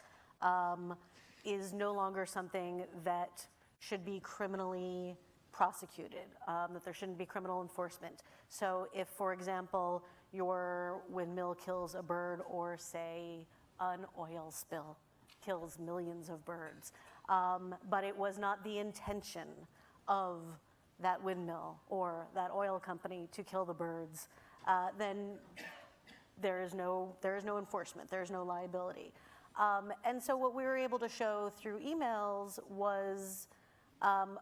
is no longer something that should be criminally prosecuted, that there shouldn't be criminal enforcement. So if, for example, your windmill kills a bird, or say an oil spill kills millions of birds, but it was not the intention of that windmill or that oil company to kill the birds, then there is no enforcement, there is no liability. And so what we were able to show through emails was,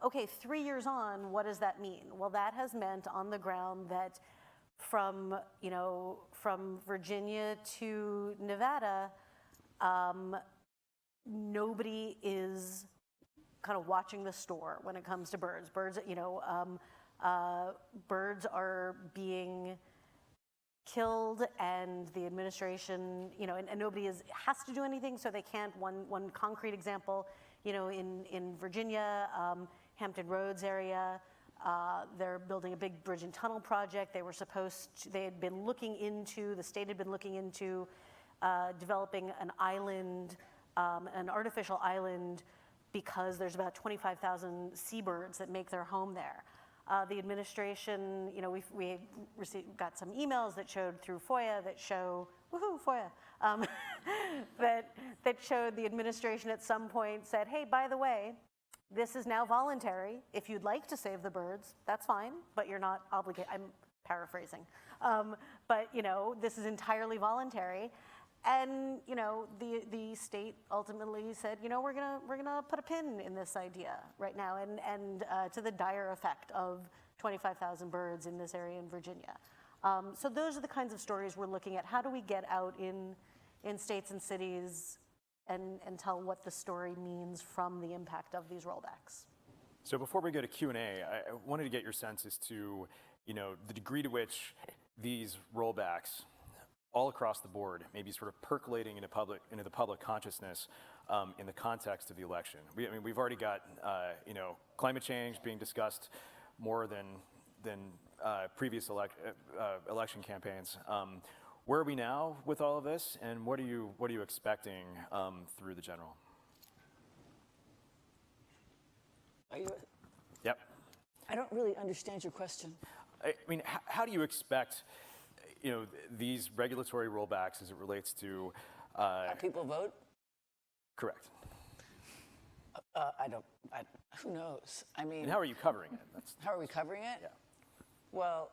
okay, 3 years on, what does that mean? Well, that has meant on the ground that from Virginia to Nevada, nobody is kind of watching the store when it comes to birds. Birds are being killed, and the administration, and nobody has to do anything, so they can't. One concrete example, in Virginia, Hampton Roads area, they're building a big bridge and tunnel project. The state had been looking into developing an island, an artificial island, because there's about 25,000 seabirds that make their home there. The administration, we got some emails that showed through FOIA that show, woohoo, FOIA, that showed the administration at some point said, hey, by the way, this is now voluntary. If you'd like to save the birds, that's fine, but you're not obligated. I'm paraphrasing. But, this is entirely voluntary. And, the state ultimately said, we're gonna put a pin in this idea right now, and to the dire effect of 25,000 birds in this area in Virginia. So those are the kinds of stories we're looking at. How do we get out in states and cities and tell what the story means from the impact of these rollbacks? So before we go to Q&A, I wanted to get your sense as to, the degree to which these rollbacks all across the board, maybe sort of percolating into the public consciousness in the context of the election. We've already got climate change being discussed more than previous election campaigns. Where are we now with all of this, and what are you expecting through the general? Yep. I don't really understand your question. How do you expect these regulatory rollbacks as it relates to... How people vote? Correct. Who knows? And how are you covering it? How are we covering it? Yeah. Well,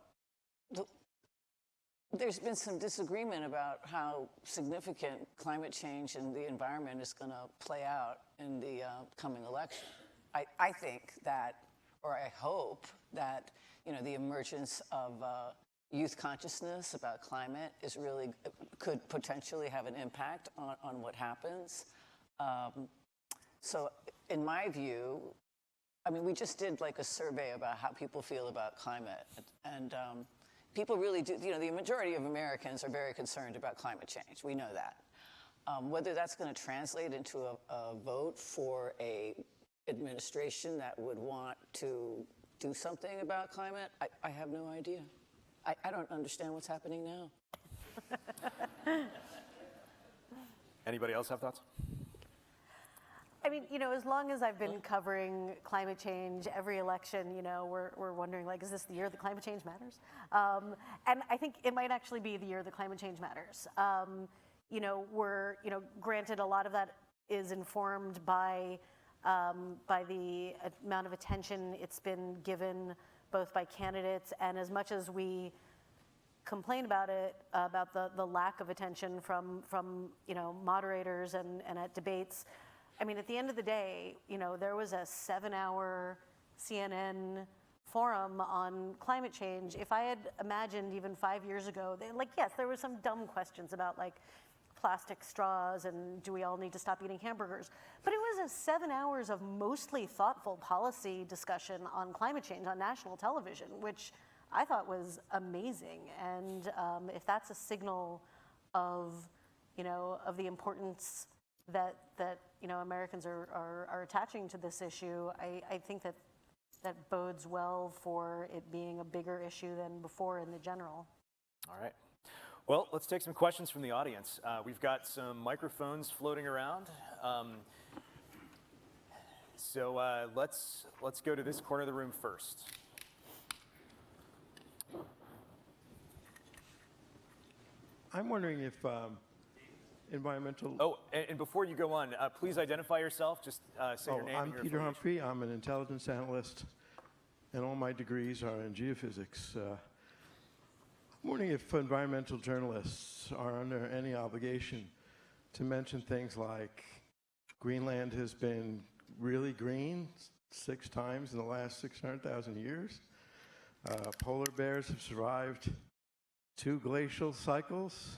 there's been some disagreement about how significant climate change and the environment is going to play out in the coming election. I think that, or I hope that, the emergence of youth consciousness about climate could potentially have an impact on what happens. So in my view, I mean, we just did like a survey about how people feel about climate, and people really do, you know, the majority of Americans are very concerned about climate change. We know that. Whether that's going to translate into a vote for a administration that would want to do something about climate, I have no idea. I don't understand what's happening now. Anybody else have thoughts? I mean, you know, as long as I've been covering climate change, every election, you know, we're wondering, like, is this the year that climate change matters? And I think it might actually be the year that climate change matters. You know, granted, a lot of that is informed by the amount of attention it's been given both by candidates, and as much as we complain about it, about the lack of attention from you know, moderators and at debates. I mean, at the end of the day, you know, there was a 7-hour CNN forum on climate change. If I had imagined even 5 years ago, yes, there were some dumb questions about like plastic straws and do we all need to stop eating hamburgers? But it was 7 hours of mostly thoughtful policy discussion on climate change on national television, which I thought was amazing. And if that's a signal of, you know, of the importance that you know, Americans are attaching to this issue, I think that bodes well for it being a bigger issue than before in the general. All right. Well, let's take some questions from the audience. We've got some microphones floating around. So let's go to this corner of the room first. I'm wondering if environmental... Oh, and before you go on, please identify yourself. Just say your name and your I'm Peter affiliation. Humphrey. I'm an intelligence analyst, and all my degrees are in geophysics. I'm wondering if environmental journalists are under any obligation to mention things like Greenland has been really green 6 times in the last 600,000 years. Polar bears have survived 2 glacial cycles.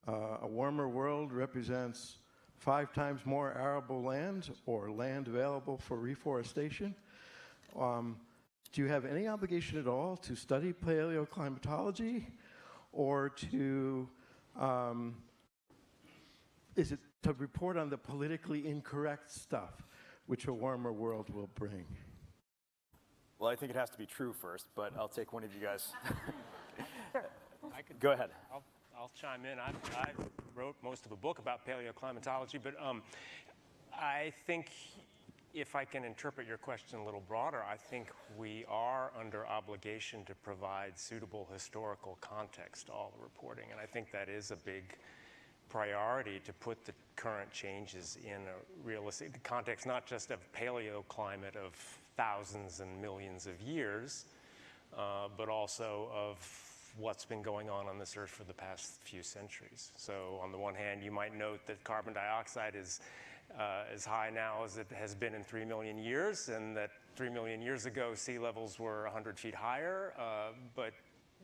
A warmer world represents 5 times more arable land or land available for reforestation. Do you have any obligation at all to study paleoclimatology, or to is it to report on the politically incorrect stuff which a warmer world will bring? Well, I think it has to be true first, but I'll take one of you guys. I could Go ahead. I'll chime in. I wrote most of a book about paleoclimatology, but I think if I can interpret your question a little broader, I think we are under obligation to provide suitable historical context to all the reporting, and I think that is a big priority to put the current changes in a realistic context, not just of paleoclimate of thousands and millions of years, but also of what's been going on this earth for the past few centuries. So on the one hand, you might note that carbon dioxide is as high now as it has been in 3 million years, and that 3 million years ago sea levels were 100 feet higher, but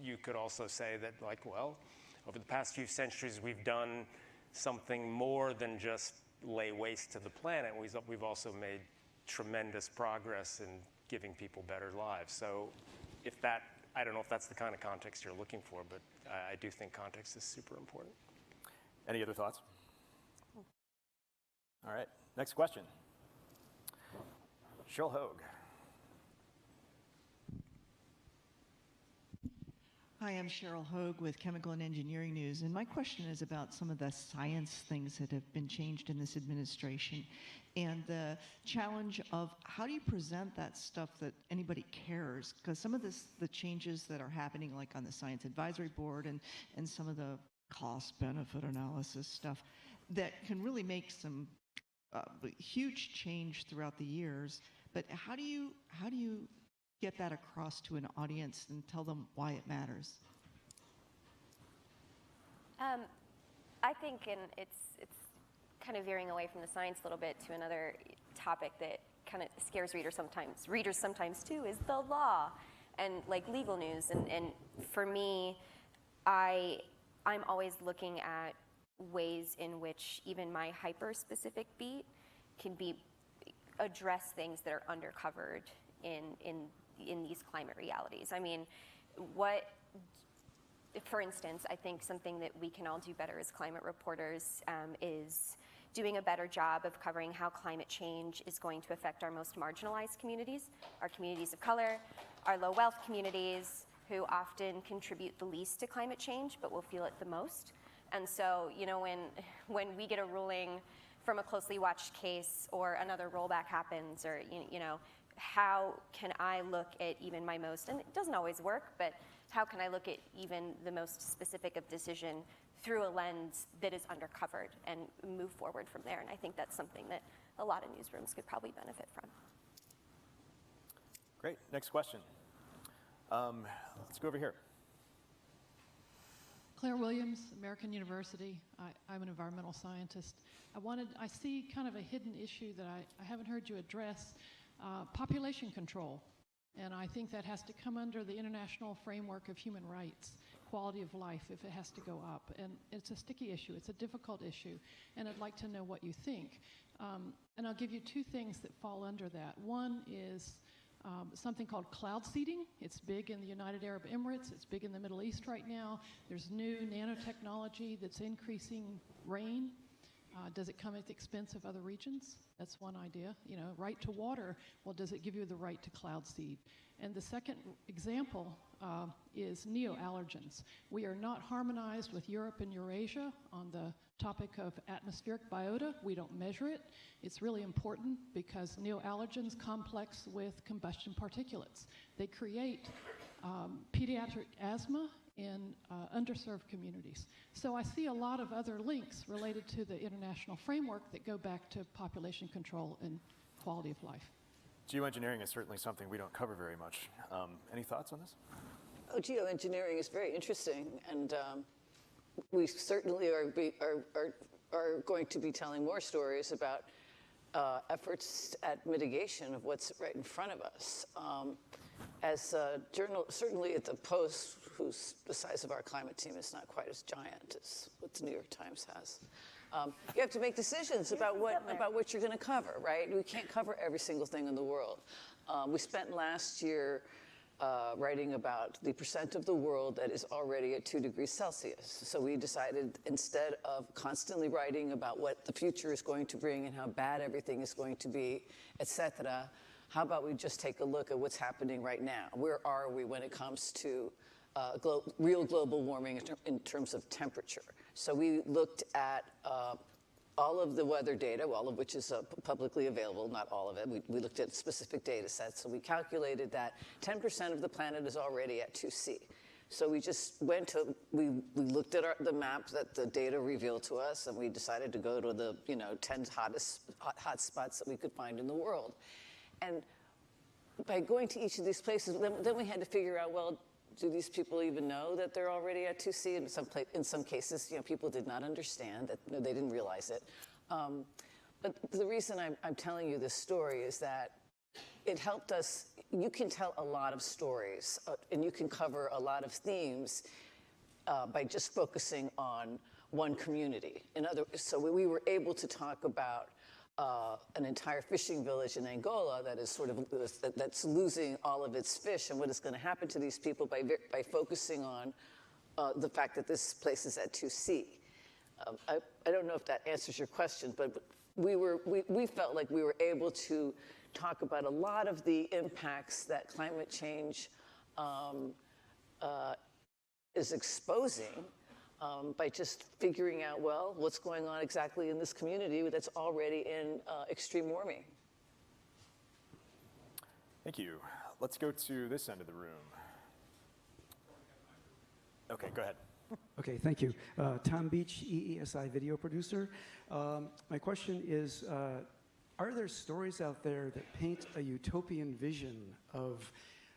you could also say that, like, well, over the past few centuries we've done something more than just lay waste to the planet. We've also made tremendous progress in giving people better lives. So if that, I don't know if that's the kind of context you're looking for, but I do think context is super important. Any other thoughts? All right, next question. Cheryl Hogue. Hi, I'm Cheryl Hogue with Chemical and Engineering News, and my question is about some of the science things that have been changed in this administration, and the challenge of how do you present that stuff that anybody cares? Because some of the changes that are happening, like on the Science Advisory Board and some of the cost-benefit analysis stuff, that can really make some huge change throughout the years. But how do you get that across to an audience and tell them why it matters? I think, and it's kind of veering away from the science a little bit to another topic that kind of scares readers sometimes too, is the law and like legal news. And for me, I'm always looking at ways in which even my hyper-specific beat can be address things that are undercovered in these climate realities. I mean, for instance, I think something that we can all do better as climate reporters is doing a better job of covering how climate change is going to affect our most marginalized communities, our communities of color, our low wealth communities, who often contribute the least to climate change but will feel it the most. And so, you know, when we get a ruling from a closely watched case or another rollback happens, or, you know, how can I look at even my most, and it doesn't always work, but how can I look at even the most specific of decision through a lens that is undercovered and move forward from there? And I think that's something that a lot of newsrooms could probably benefit from. Great. Next question. Let's go over here. Claire Williams, American University. I'm an environmental scientist. I see kind of a hidden issue that I haven't heard you address, population control. And I think that has to come under the international framework of human rights, quality of life, if it has to go up. And it's a sticky issue. It's a difficult issue. And I'd like to know what you think. And I'll give you two things that fall under that. One is something called cloud seeding. It's big in the United Arab Emirates. It's big in the Middle East right now. There's new nanotechnology that's increasing rain. Does it come at the expense of other regions? That's one idea. You know, right to water. Well, does it give you the right to cloud seed? And the second example is neoallergens. We are not harmonized with Europe and Eurasia on the topic of atmospheric biota. We don't measure it. It's really important because neoallergens complex with combustion particulates. They create pediatric asthma in underserved communities. So I see a lot of other links related to the international framework that go back to population control and quality of life. Geoengineering is certainly something we don't cover very much. Any thoughts on this? Oh, geoengineering is very interesting, and we certainly are going to be telling more stories about efforts at mitigation of what's right in front of us. As a journal, certainly at the Post, the size of our climate team is not quite as giant as what the New York Times has. You have to make decisions about what you're going to cover, right? We can't cover every single thing in the world. We spent last year writing about the percent of the world that is already at 2 degrees Celsius. So we decided, instead of constantly writing about what the future is going to bring and how bad everything is going to be, et cetera, how about we just take a look at what's happening right now? Where are we when it comes to real global warming in terms of temperature? So we looked at all of the weather data, all of which is publicly available, not all of it. We looked at specific data sets. So we calculated that 10% of the planet is already at 2C. So we just we looked at the map that the data revealed to us, and we decided to go to the 10 hot spots that we could find in the world. And by going to each of these places, then we had to figure out, well, do these people even know that they're already at 2C? In some cases, people did not understand that, they didn't realize it. But the reason I'm telling you this story is that it helped us. You can tell a lot of stories, and you can cover a lot of themes by just focusing on one community. So we were able to talk about an entire fishing village in Angola that is that's losing all of its fish, and what is going to happen to these people by focusing on the fact that this place is at 2C. I don't know if that answers your question, but we felt like we were able to talk about a lot of the impacts that climate change is exposing. By just figuring out, well, what's going on exactly in this community that's already in extreme warming. Thank you. Let's go to this end of the room. Okay, go ahead. Okay, thank you. Tom Beach, EESI video producer. My question is, are there stories out there that paint a utopian vision of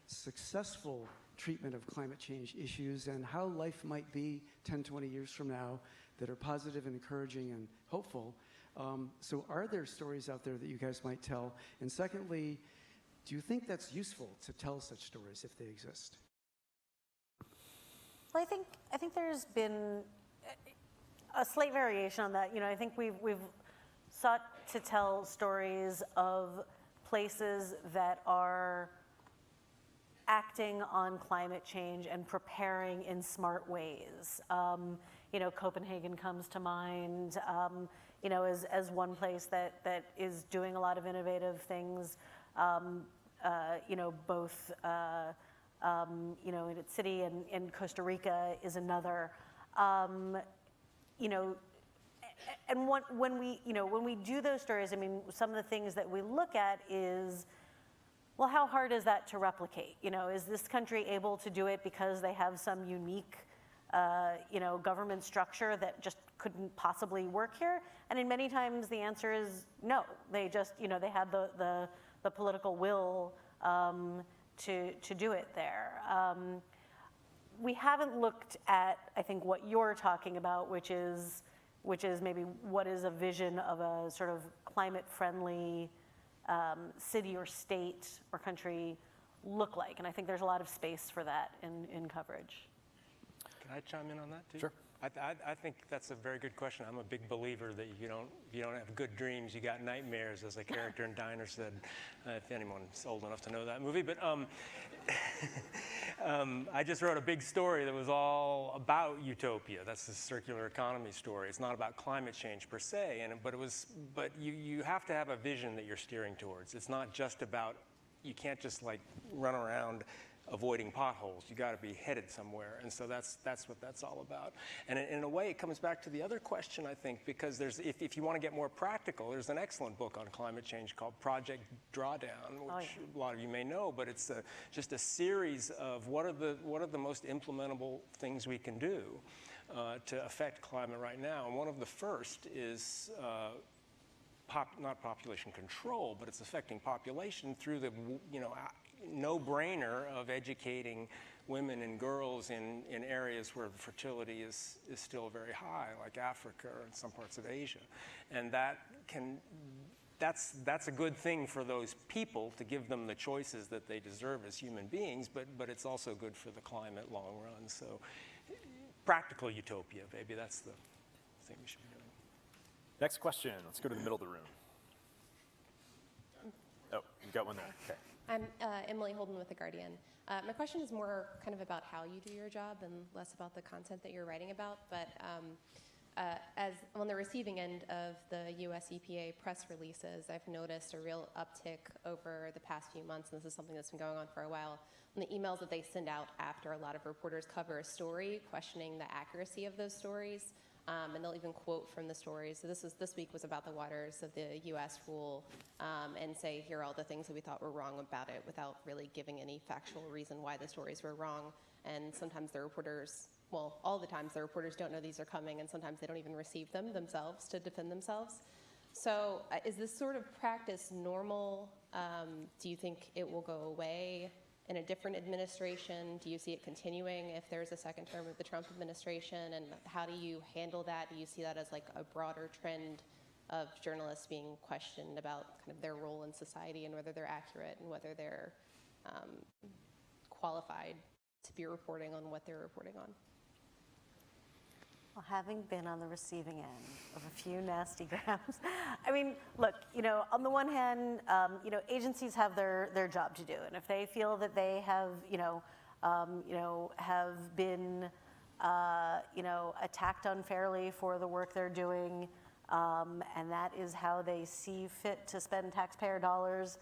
successful treatment of climate change issues and how life might be 10, 20 years from now that are positive and encouraging and hopeful? So are there stories out there that you guys might tell? And secondly, do you think that's useful to tell such stories if they exist? Well, I think there's been a slight variation on that. I think we've sought to tell stories of places that are acting on climate change and preparing in smart ways. Copenhagen comes to mind, as one place that is doing a lot of innovative things, both in its city and Costa Rica is another. And when we do those stories, I mean, some of the things that we look at is, well, how hard is that to replicate? Is this country able to do it because they have some unique, government structure that just couldn't possibly work here? And in many times the answer is no. They just, they had the political will to do it there. We haven't looked at, I think, what you're talking about, which is maybe what is a vision of a sort of climate-friendly city or state or country look like? And I think there's a lot of space for that in coverage. Can I chime in on that too? Sure. I think that's a very good question. I'm a big believer that if you don't have good dreams, you got nightmares, as a character in Diner said, if anyone's old enough to know that movie. But I just wrote a big story that was all about utopia. That's the circular economy story. It's not about climate change per se, but you have to have a vision that you're steering towards. It's not just about, you can't just like run around avoiding potholes. You got to be headed somewhere, and so that's what that's all about. And in a way, it comes back to the other question, I think, because if you want to get more practical, there's an excellent book on climate change called Project Drawdown, which a lot of you may know, but it's just a series of what are the most implementable things we can do to affect climate right now. And one of the first is not population control, but it's affecting population through the no-brainer of educating women and girls in areas where the fertility is still very high, like Africa or in some parts of Asia. And that's a good thing for those people, to give them the choices that they deserve as human beings, but it's also good for the climate long run. So practical utopia, maybe that's the thing we should be doing. Next question. Let's go to the middle of the room. Oh, you've got one there. Okay. I'm Emily Holden with The Guardian. My question is more kind of about how you do your job and less about the content that you're writing about. But as on the receiving end of the US EPA press releases, I've noticed a real uptick over the past few months, and this is something that's been going on for a while, on the emails that they send out after a lot of reporters cover a story, questioning the accuracy of those stories. And they'll even quote from the stories. So this week was about the waters of the U.S. rule, and say, here are all the things that we thought were wrong about it, without really giving any factual reason why the stories were wrong. And sometimes the reporters, well, all the times the reporters don't know these are coming, and sometimes they don't even receive them themselves to defend themselves. So is this sort of practice normal? Do you think it will go away in a different administration? Do you see it continuing if there's a second term of the Trump administration? And how do you handle that? Do you see that as like a broader trend of journalists being questioned about kind of their role in society and whether they're accurate and whether they're qualified to be reporting on what they're reporting on? Well, having been on the receiving end of a few nasty grams, I mean, look, on the one hand, agencies have their job to do, and if they feel that they have, have been, attacked unfairly for the work they're doing, and that is how they see fit to spend taxpayer dollars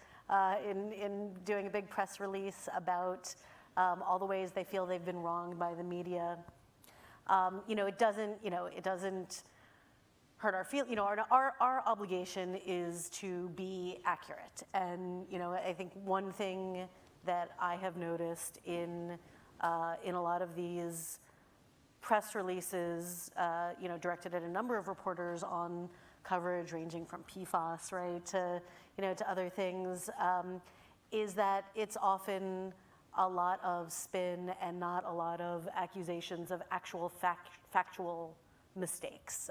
in doing a big press release about all the ways they feel they've been wronged by the media. It doesn't hurt our feel. Our obligation is to be accurate, and I think one thing that I have noticed in a lot of these press releases, directed at a number of reporters on coverage ranging from PFAS, right, to other things, is that it's often a lot of spin and not a lot of accusations of actual factual mistakes.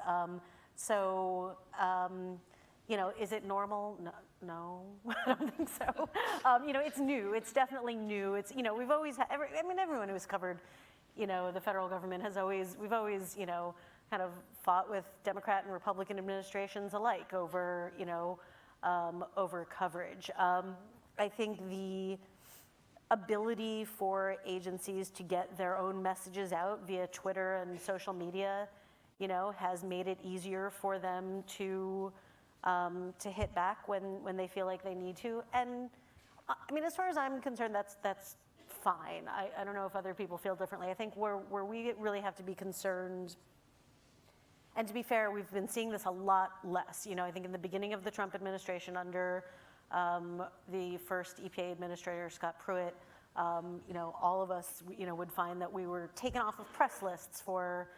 Is it normal? No, I don't think so. It's new. It's definitely new. It's, we've always had, everyone who's covered, the federal government we've always, kind kind of fought with Democrat and Republican administrations alike over, over coverage. I think the ability for agencies to get their own messages out via Twitter and social media, has made it easier for them to hit back when they feel like they need to. And I mean, as far as I'm concerned, that's fine. I don't know if other people feel differently. I think where we really have to be concerned, and to be fair, we've been seeing this a lot less. I think in the beginning of the Trump administration under the first EPA administrator, Scott Pruitt, all of us, would find that we were taken off of press lists for,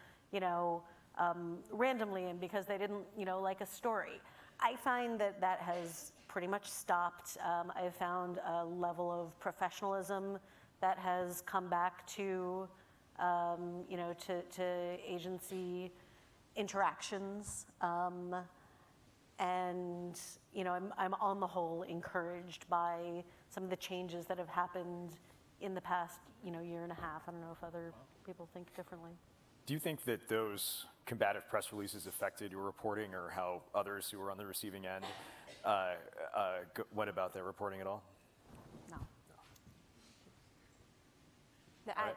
randomly and because they didn't, like a story. I find that has pretty much stopped. I've found a level of professionalism that has come back to, to agency interactions. And, I'm on the whole encouraged by some of the changes that have happened in the past, year and a half. I don't know if other people think differently. Do you think that those combative press releases affected your reporting or how others who were on the receiving end went about their reporting at all? No.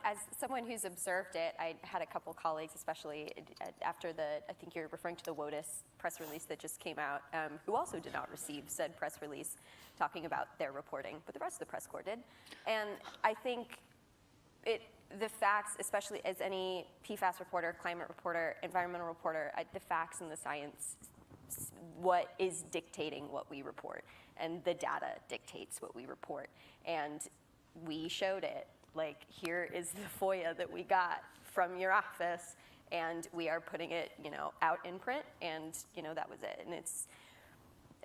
As someone who's observed it, I had a couple colleagues, especially after I think you're referring to the WOTUS press release that just came out, who also did not receive said press release talking about their reporting, but the rest of the press corps did. And I think the facts, especially as any PFAS reporter, climate reporter, environmental reporter, the facts and the science, what is dictating what we report, and the data dictates what we report. And we showed it. Like, here is the FOIA that we got from your office, and we are putting it, out in print, and, that was it. And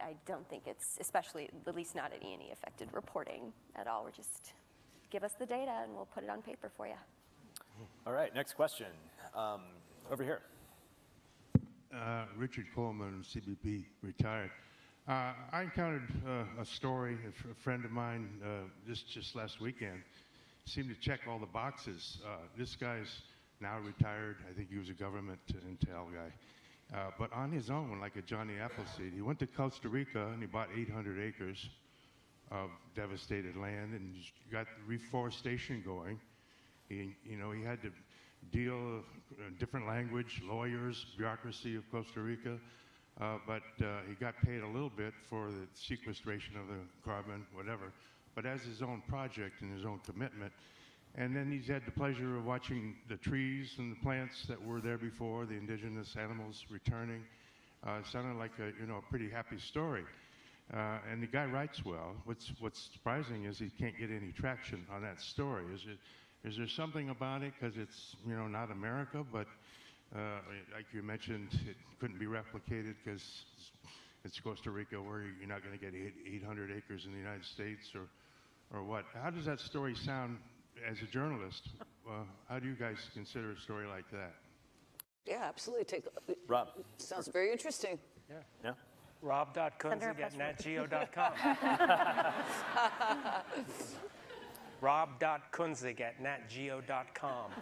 I don't think it's, especially, at least not any affected reporting at all. We're just, give us the data, and we'll put it on paper for you. All right, next question. Over here. Richard Coleman, CBP, retired. I encountered a story, a friend of mine, just last weekend, seemed to check all the boxes. This guy's now retired. I think he was a government intel guy. But on his own, like a Johnny Appleseed, he went to Costa Rica and he bought 800 acres of devastated land and got reforestation going. He had to deal different language, lawyers, bureaucracy of Costa Rica, but he got paid a little bit for the sequestration of the carbon, whatever, but as his own project and his own commitment. And then he's had the pleasure of watching the trees and the plants that were there before, the indigenous animals returning. It sounded like a pretty happy story. And the guy writes well. What's surprising is he can't get any traction on that story. Is there something about it? Because it's not America, but like you mentioned, it couldn't be replicated because it's Costa Rica, where you're not going to get 800 acres in the United States, or what? How does that story sound as a journalist? How do you guys consider a story like that? Yeah, absolutely. Rob. Sounds very interesting. Yeah. Rob.kunzig@natgeo.com. Rob.kunzig@natgeo.com.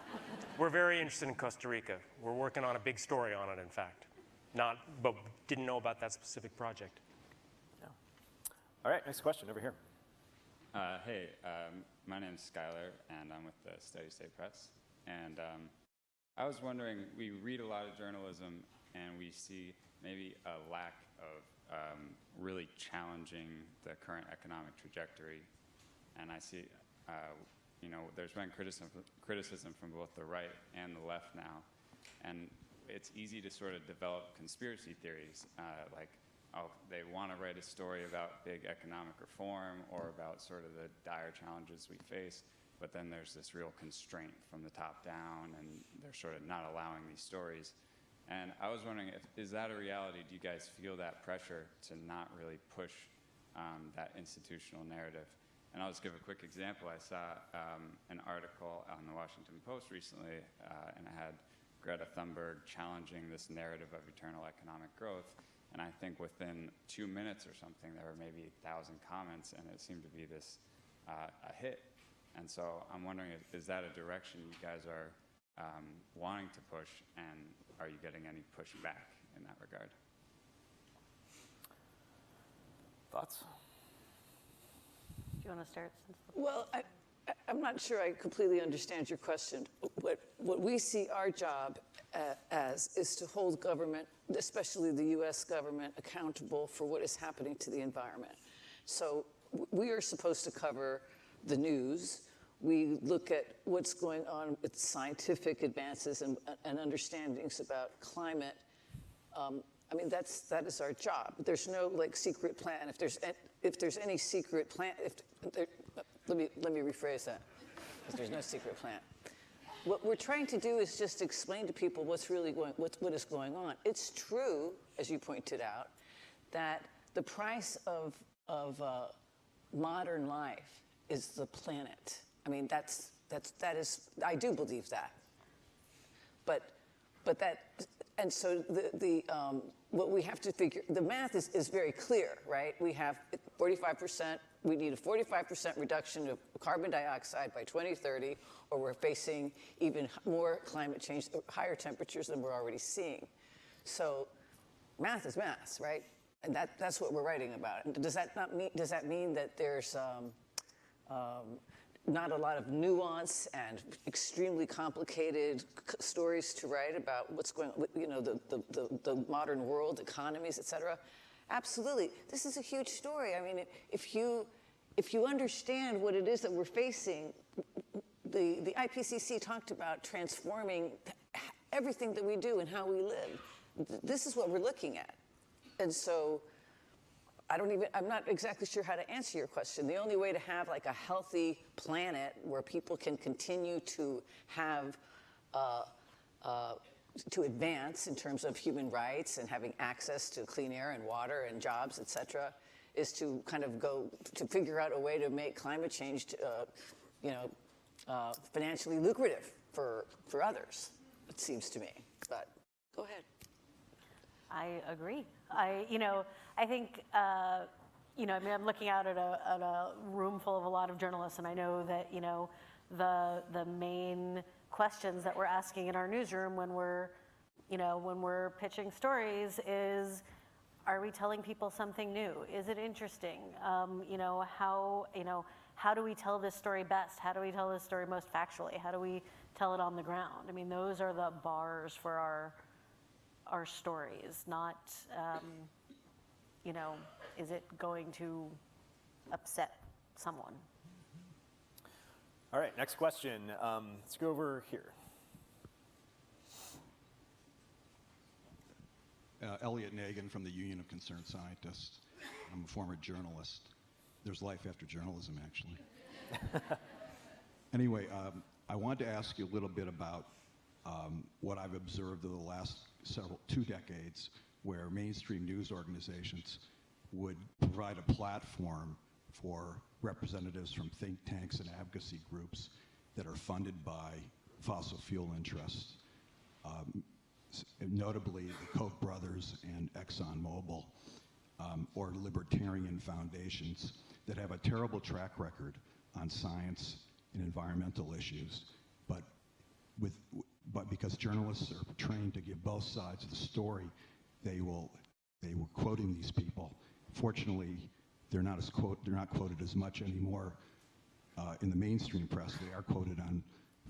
We're very interested in Costa Rica. We're working on a big story on it, in fact. But didn't know about that specific project. Yeah. All right, next question over here. Hey, my name's Skylar, and I'm with the Steady State Press. And I was wondering, we read a lot of journalism, and we see maybe a lack of really challenging the current economic trajectory. And I see, there's been criticism from both the right and the left now. And it's easy to sort of develop conspiracy theories, like, they want to write a story about big economic reform or about sort of the dire challenges we face, but then there's this real constraint from the top down, and they're sort of not allowing these stories. And I was wondering, is that a reality? Do you guys feel that pressure to not really push that institutional narrative? And I'll just give a quick example. I saw an article on the Washington Post recently, and it had Greta Thunberg challenging this narrative of eternal economic growth. And I think within 2 minutes or something, there were maybe 1,000 comments, and it seemed to be this a hit. And so I'm wondering, is that a direction you guys are wanting to push? And are you getting any pushback in that regard? Thoughts? Do you want to start? Well, I'm not sure I completely understand your question. What we see our job as is to hold government, especially the U.S. government, accountable for what is happening to the environment. So we are supposed to cover the news. We look at what's going on with scientific advances and understandings about climate. I mean, that is our job. There's no like secret plan. If there's any secret plan, let me rephrase that. Because there's no secret plan. What we're trying to do is just explain to people what is going on. It's true, as you pointed out, that the price of modern life is the planet. I mean, that is. I do believe that. But that, and so what we have to figure, the math is very clear, right? We have 45%. We need a 45% reduction of carbon dioxide by 2030, or we're facing even more climate change, higher temperatures than we're already seeing. So math is math, right? And that's what we're writing about. Does that mean that there's not a lot of nuance and extremely complicated stories to write about what's going on, you know, the modern world, economies, et cetera? Absolutely. This is a huge story. I mean, if you understand what it is that we're facing, the IPCC talked about transforming everything that we do and how we live. This is what we're looking at. And so I'm not exactly sure how to answer your question. The only way to have like a healthy planet where people can continue to have, to advance in terms of human rights and having access to clean air and water and jobs, et cetera, is to kind of go to figure out a way to make climate change, financially lucrative for others, it seems to me. But go ahead. I agree. I think, I mean, I'm looking out at a room full of a lot of journalists, and I know that, the main questions that we're asking in our newsroom when we're pitching stories is, are we telling people something new? Is it interesting? How do we tell this story best? How do we tell this story most factually? How do we tell it on the ground? I mean, those are the bars for our stories, not, is it going to upset someone? All right, next question. Let's go over here. Elliot Nagin from the Union of Concerned Scientists. I'm a former journalist. There's life after journalism, actually. Anyway, I wanted to ask you a little bit about what I've observed over the last 2 decades, where mainstream news organizations would provide a platform for representatives from think tanks and advocacy groups that are funded by fossil fuel interests, notably the Koch brothers and ExxonMobil, or libertarian foundations that have a terrible track record on science and environmental issues, but because journalists are trained to give both sides of the story, they were quoting these people. Fortunately, they're not quoted as much anymore in the mainstream press. They are quoted on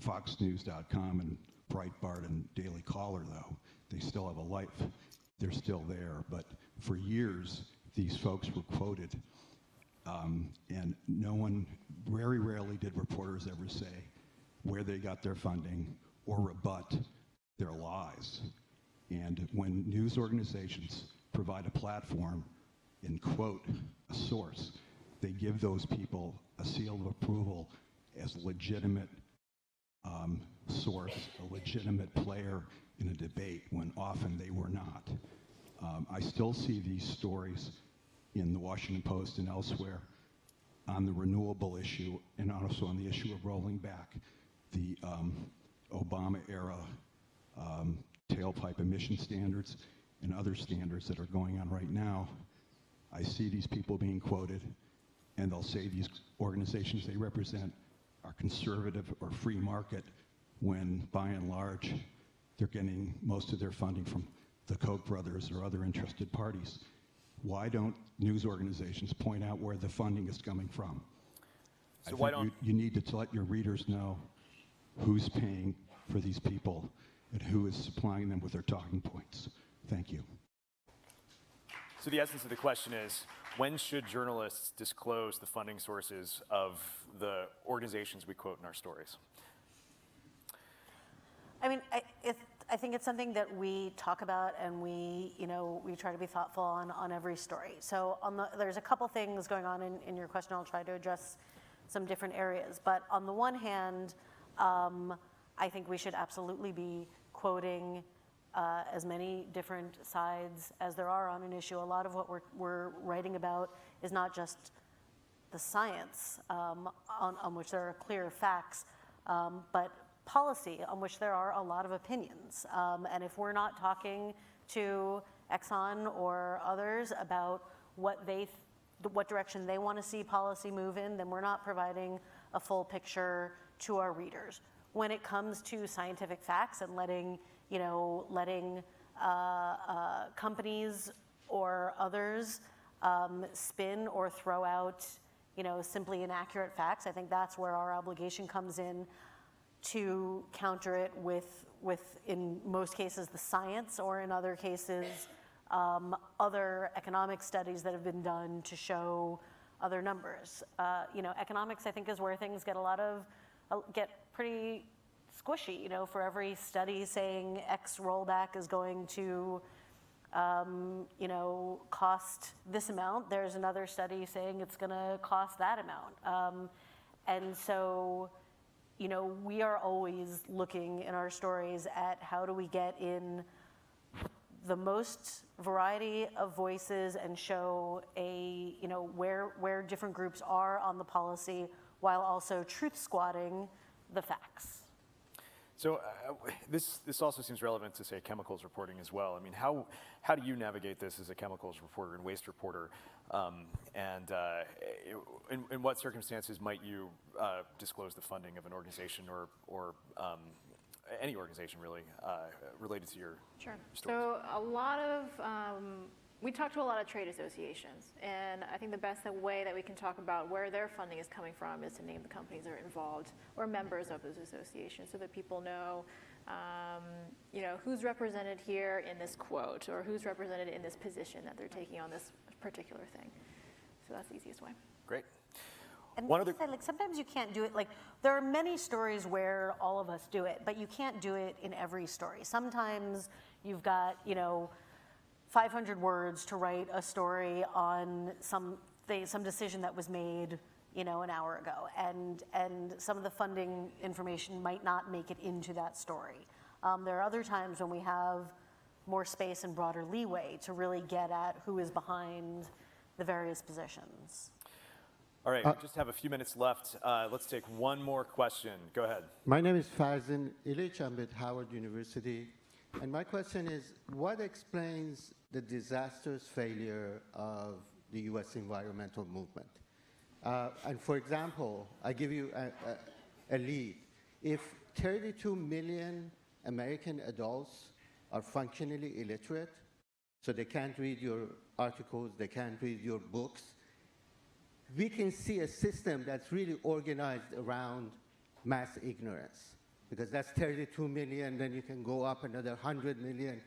FoxNews.com and Breitbart and Daily Caller, though. They still have a life. They're still there. But for years, these folks were quoted, and very rarely did reporters ever say where they got their funding or rebut their lies. And when news organizations provide a platform and quote a source, they give those people a seal of approval as a legitimate source, a legitimate player in a debate, when often they were not. I still see these stories in the Washington Post and elsewhere on the renewable issue, and also on the issue of rolling back the Obama-era tailpipe emission standards and other standards that are going on right now. I see these people being quoted, and they'll say these organizations they represent are conservative or free market, when by and large they're getting most of their funding from the Koch brothers or other interested parties. Why don't news organizations point out where the funding is coming from? So why don't you need to let your readers know who's paying for these people and who is supplying them with their talking points. Thank you. So the essence of the question is, when should journalists disclose the funding sources of the organizations we quote in our stories? I mean, I think it's something that we talk about, and we try to be thoughtful on every story. So there's a couple things going on in your question. I'll try to address some different areas. But on the one hand, I think we should absolutely be quoting as many different sides as there are on an issue. A lot of what we're writing about is not just the science on which there are clear facts, but policy on which there are a lot of opinions. And if we're not talking to Exxon or others about what direction they want to see policy move in, then we're not providing a full picture to our readers. When it comes to scientific facts and letting companies or others spin or throw out simply inaccurate facts, I think that's where our obligation comes in to counter it with in most cases the science, or in other cases other economic studies that have been done to show other numbers. Economics, I think, is where things get pretty squishy. For every study saying X rollback is going to cost this amount, there's another study saying it's going to cost that amount. And so we are always looking in our stories at how do we get in the most variety of voices and show where different groups are on the policy, while also truth squatting the facts. So this also seems relevant to, say, chemicals reporting as well. I mean, how do you navigate this as a chemicals reporter and waste reporter? And in what circumstances might you disclose the funding of an organization or any organization really related to your Sure. stories? So we talk to a lot of trade associations, and I think the best way that we can talk about where their funding is coming from is to name the companies that are involved or members of those associations, so that people know, who's represented here in this quote, or who's represented in this position that they're taking on this particular thing. So that's the easiest way. Great. And sometimes you can't do it. There are many stories where all of us do it, but you can't do it in every story. Sometimes you've got 500 words to write a story on some decision that was made an hour ago, and some of the funding information might not make it into that story. There are other times when we have more space and broader leeway to really get at who is behind the various positions. All right, we just have a few minutes left. Let's take one more question. Go ahead. My name is Farzin Illich. I'm with Howard University. And my question is, what explains the disastrous failure of the U.S. environmental movement? And for example, I give you a lead. If 32 million American adults are functionally illiterate, so they can't read your articles, they can't read your books, we can see a system that's really organized around mass ignorance, because that's 32 million, then you can go up another 100 million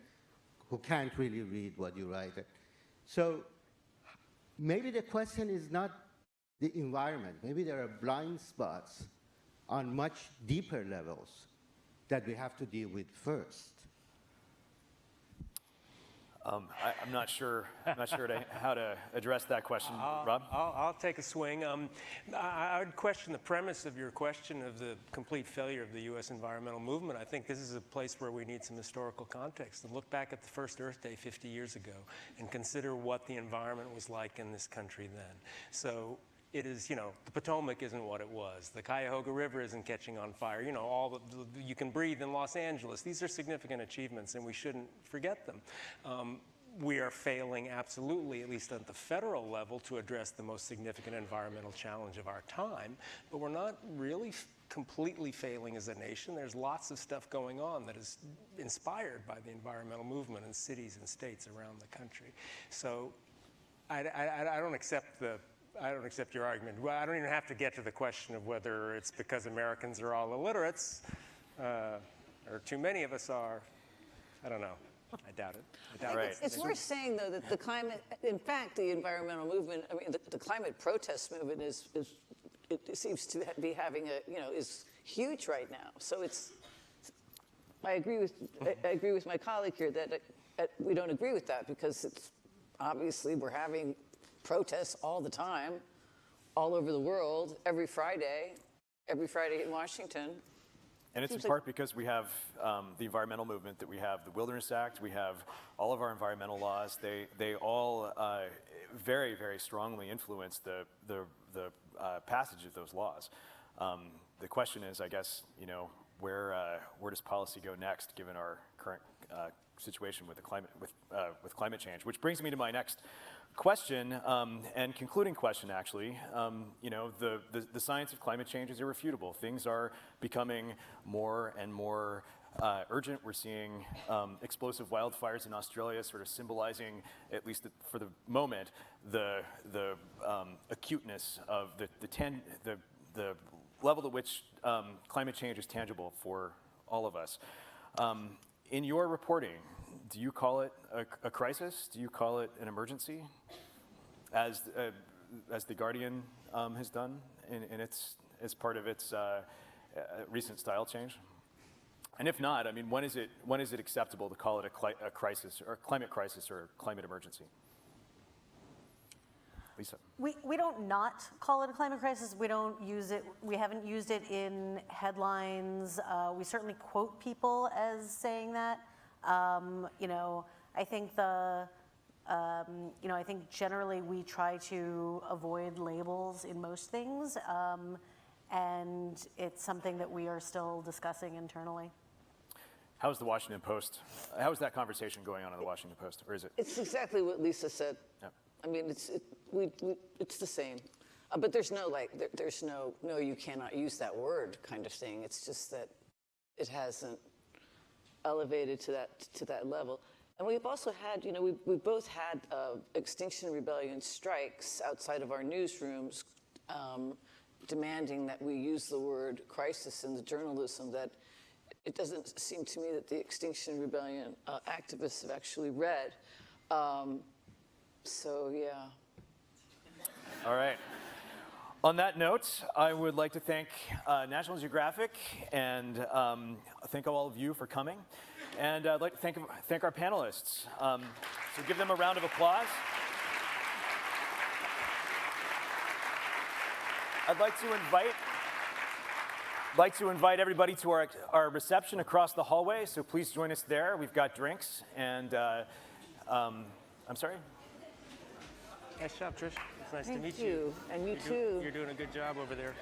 who can't really read what you write. So maybe the question is not the environment. Maybe there are blind spots on much deeper levels that we have to deal with first. I'm not sure how to address that question. Rob? I'll take a swing. I would question the premise of your question of the complete failure of the U.S. environmental movement. I think this is a place where we need some historical context and look back at the first Earth Day 50 years ago and consider what the environment was like in this country then. So it is, the Potomac isn't what it was. The Cuyahoga River isn't catching on fire. You can breathe in Los Angeles. These are significant achievements, and we shouldn't forget them. we are failing absolutely, at least at the federal level, to address the most significant environmental challenge of our time. But we're not really completely failing as a nation. There's lots of stuff going on that is inspired by the environmental movement in cities and states around the country. So I don't accept your argument. Well, I don't even have to get to the question of whether it's because Americans are all illiterates, or too many of us are. I don't know. I doubt it. It's worth saying, though, that the climate, in fact, the environmental movement, I mean, the climate protest movement it seems to be having is huge right now. So I agree with my colleague here that we don't agree with that, because it's obviously we're having protests all the time, all over the world, every Friday in Washington. And it's in part because we have the environmental movement, that we have the Wilderness Act, we have all of our environmental laws. They all very, very strongly influence the passage of those laws. The question is, I guess, where does policy go next, given our current situation with climate change? Which brings me to my next question, and concluding question, actually. The science of climate change is irrefutable. Things are becoming more and more urgent. We're seeing explosive wildfires in Australia, sort of symbolizing, at least for the moment, the acuteness of the level at which climate change is tangible for all of us. In your reporting, do you call it a crisis? Do you call it an emergency, as the Guardian has done as part of its recent style change? And if not, I mean, when is it acceptable to call it a crisis, or a climate crisis, or a climate emergency? Lisa. We don't not call it a climate crisis. We don't use it. We haven't used it in headlines. We certainly quote people as saying that. I think I think generally we try to avoid labels in most things, and it's something that we are still discussing internally. How's the Washington Post? How is that conversation going on in the Washington Post, or is it? It's exactly what Lisa said. Yep. I mean, it's the same, but there's no no, you cannot use that word kind of thing. It's just that it hasn't elevated to that level. And we've also had, we've both had Extinction Rebellion strikes outside of our newsrooms, demanding that we use the word crisis in the journalism. That it doesn't seem to me that the Extinction Rebellion activists have actually read. So yeah. All right. On that note, I would like to thank National Geographic and thank all of you for coming. And I'd like to thank our panelists. So give them a round of applause. I'd like to invite everybody to our reception across the hallway. So please join us there. We've got drinks and I'm sorry. Nice job, Trish. It's nice to meet you. And you too. You're doing a good job over there.